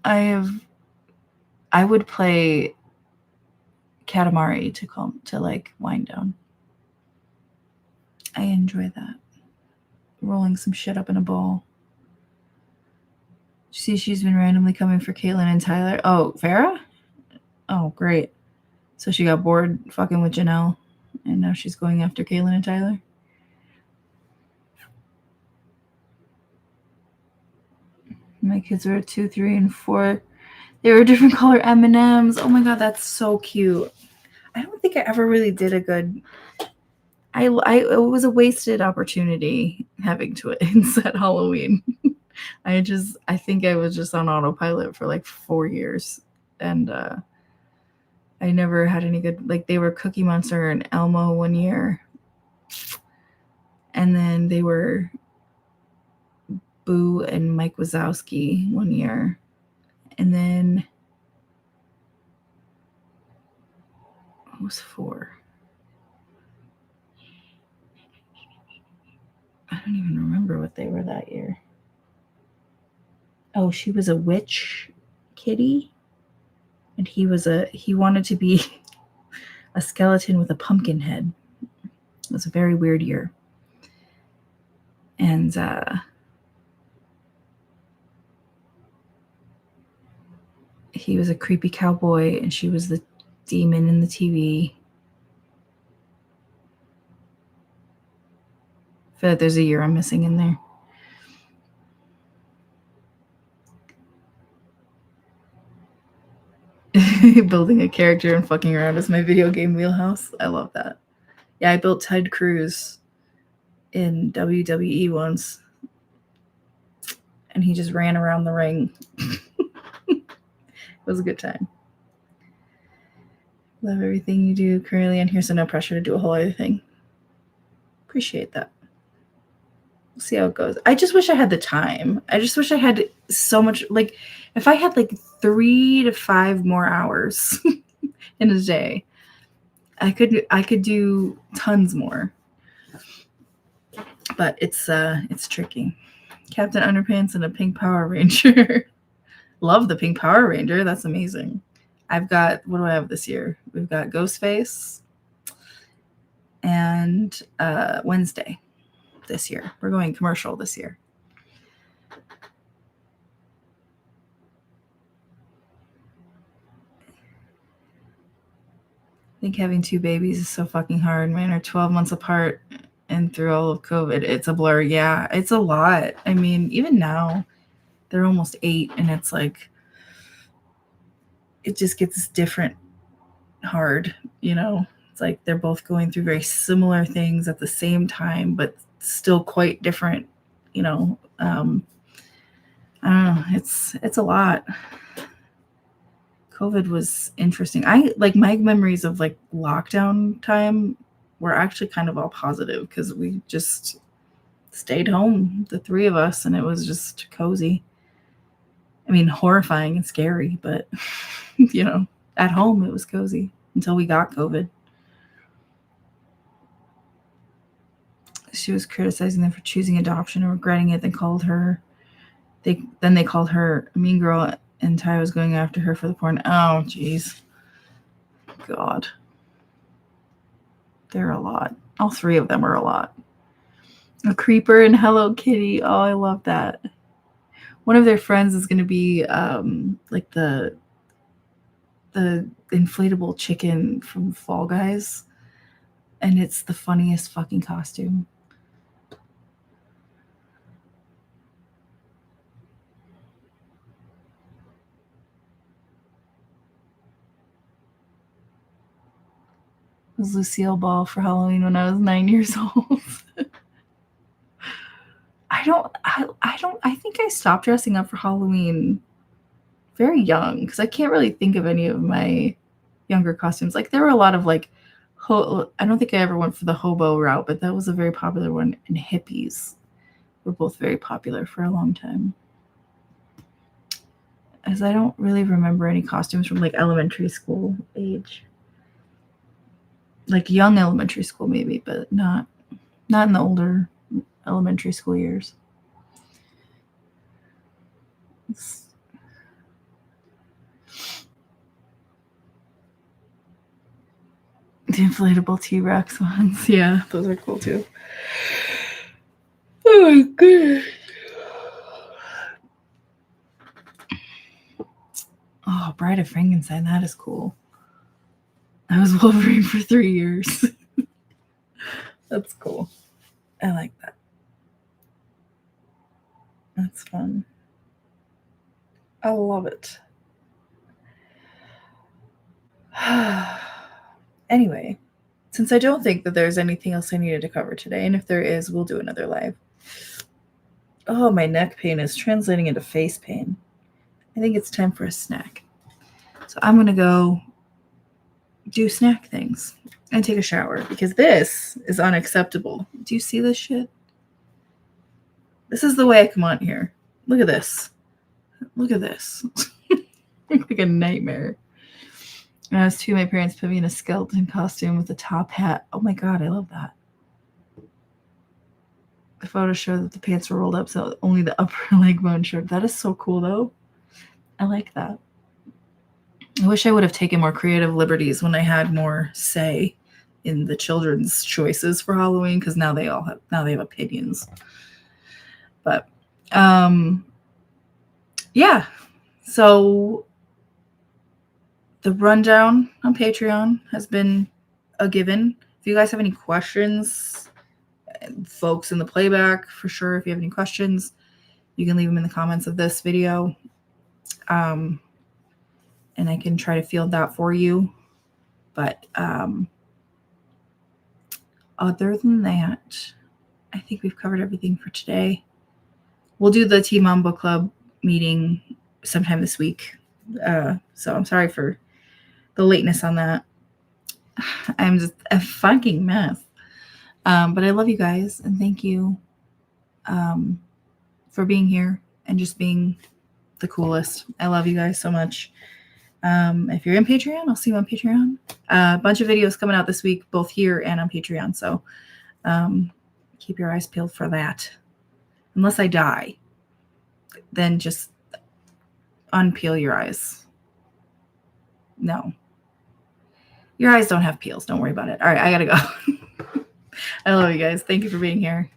I would play Katamari to like wind down. I enjoy that. Rolling some shit up in a bowl. See, she's been randomly coming for Caitlin and Tyler. Oh, Farah? Oh, great. So she got bored fucking with Janelle, and now she's going after Caitlin and Tyler. My kids were 2, 3, and 4. They were different color M&Ms. Oh my god, that's so cute. I don't think I ever really did a good. It was a wasted opportunity having twins at Halloween. I think I was just on autopilot for like 4 years, and I never had any good. Like they were Cookie Monster and Elmo one year, and then they were Boo and Mike Wazowski one year, and then what was 4? I don't even remember what they were that year. Oh, she was a witch kitty, and he wanted to be a skeleton with a pumpkin head. It was a very weird year. And he was a creepy cowboy, and she was the demon in the TV. I feel like there's a year I'm missing in there. Building a character and fucking around is my video game wheelhouse. I love that. Yeah, I built Ted Cruz in WWE once, and he just ran around the ring. It was a good time. Love everything you do currently, and here's no pressure to do a whole other thing. Appreciate that. We'll see how it goes. I just wish I had the time. I just wish I had so much. Like, if I had like 3 to 5 more hours in a day, I could do tons more. But it's tricky. Captain Underpants and a pink Power Ranger. Love the pink Power Ranger. That's amazing. I've got, what do I have this year? We've got Ghostface and Wednesday this year. We're going commercial this year. I think having 2 babies is so fucking hard. Mine are 12 months apart, and through all of COVID, it's a blur. Yeah, it's a lot. I mean, even now, they're almost 8, and it's like, it just gets different hard, you know. It's like they're both going through very similar things at the same time, but still quite different, you know. I don't know. It's a lot. COVID was interesting. I like my memories of like lockdown time were actually kind of all positive because we just stayed home, the three of us, and it was just cozy. I mean, horrifying and scary, but you know, at home it was cozy until we got COVID. She was criticizing them for choosing adoption and regretting it. Then called her. They called her a mean girl, and Ty was going after her for the porn. Oh, jeez, God, they're a lot. All three of them are a lot. A creeper and Hello Kitty. Oh, I love that. One of their friends is going to be like the inflatable chicken from Fall Guys, and it's the funniest fucking costume. It was Lucille Ball for Halloween when I was 9 years old. I think I stopped dressing up for Halloween very young because I can't really think of any of my younger costumes. Like there were a lot of like, I don't think I ever went for the hobo route, but that was a very popular one. And hippies were both very popular for a long time. As I don't really remember any costumes from like elementary school age. Like young elementary school maybe, but not in the older elementary school years. The inflatable T-Rex ones. Yeah, those are cool too. Oh my goodness. Oh, Bride of Frankenstein. That is cool. I was Wolverine for 3 years. That's cool. I like that. That's fun. I love it. Anyway, since I don't think that there's anything else I needed to cover today, and if there is, we'll do another live. Oh, my neck pain is translating into face pain. I think it's time for a snack. So I'm going to go do snack things and take a shower because this is unacceptable. Do you see this shit? This is the way I come on here. Look at this. Look at this. Like a nightmare. When I was 2, my parents put me in a skeleton costume with a top hat. Oh my God, I love that. The photos show that the pants were rolled up so only the upper leg bone showed. That is so cool though. I like that. I wish I would have taken more creative liberties when I had more say in the children's choices for Halloween because now they have opinions. But yeah. So the rundown on Patreon has been a given. If you guys have any questions, folks in the playback, for sure, if you have any questions, you can leave them in the comments of this video. And I can try to field that for you. But other than that, I think we've covered everything for today. We'll do the TMOG book club meeting sometime this week. So I'm sorry for the lateness on that. I'm just a fucking mess. But I love you guys and thank you for being here and just being the coolest. I love you guys so much. If you're in Patreon, I'll see you on Patreon. A bunch of videos coming out this week, both here and on Patreon. So keep your eyes peeled for that. Unless I die, then just unpeel your eyes. No. Your eyes don't have peels. Don't worry about it. All right, I gotta go. I love you guys. Thank you for being here.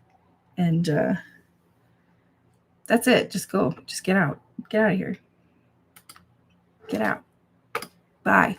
And that's it. Just go. Just get out. Get out of here. Get out. Bye.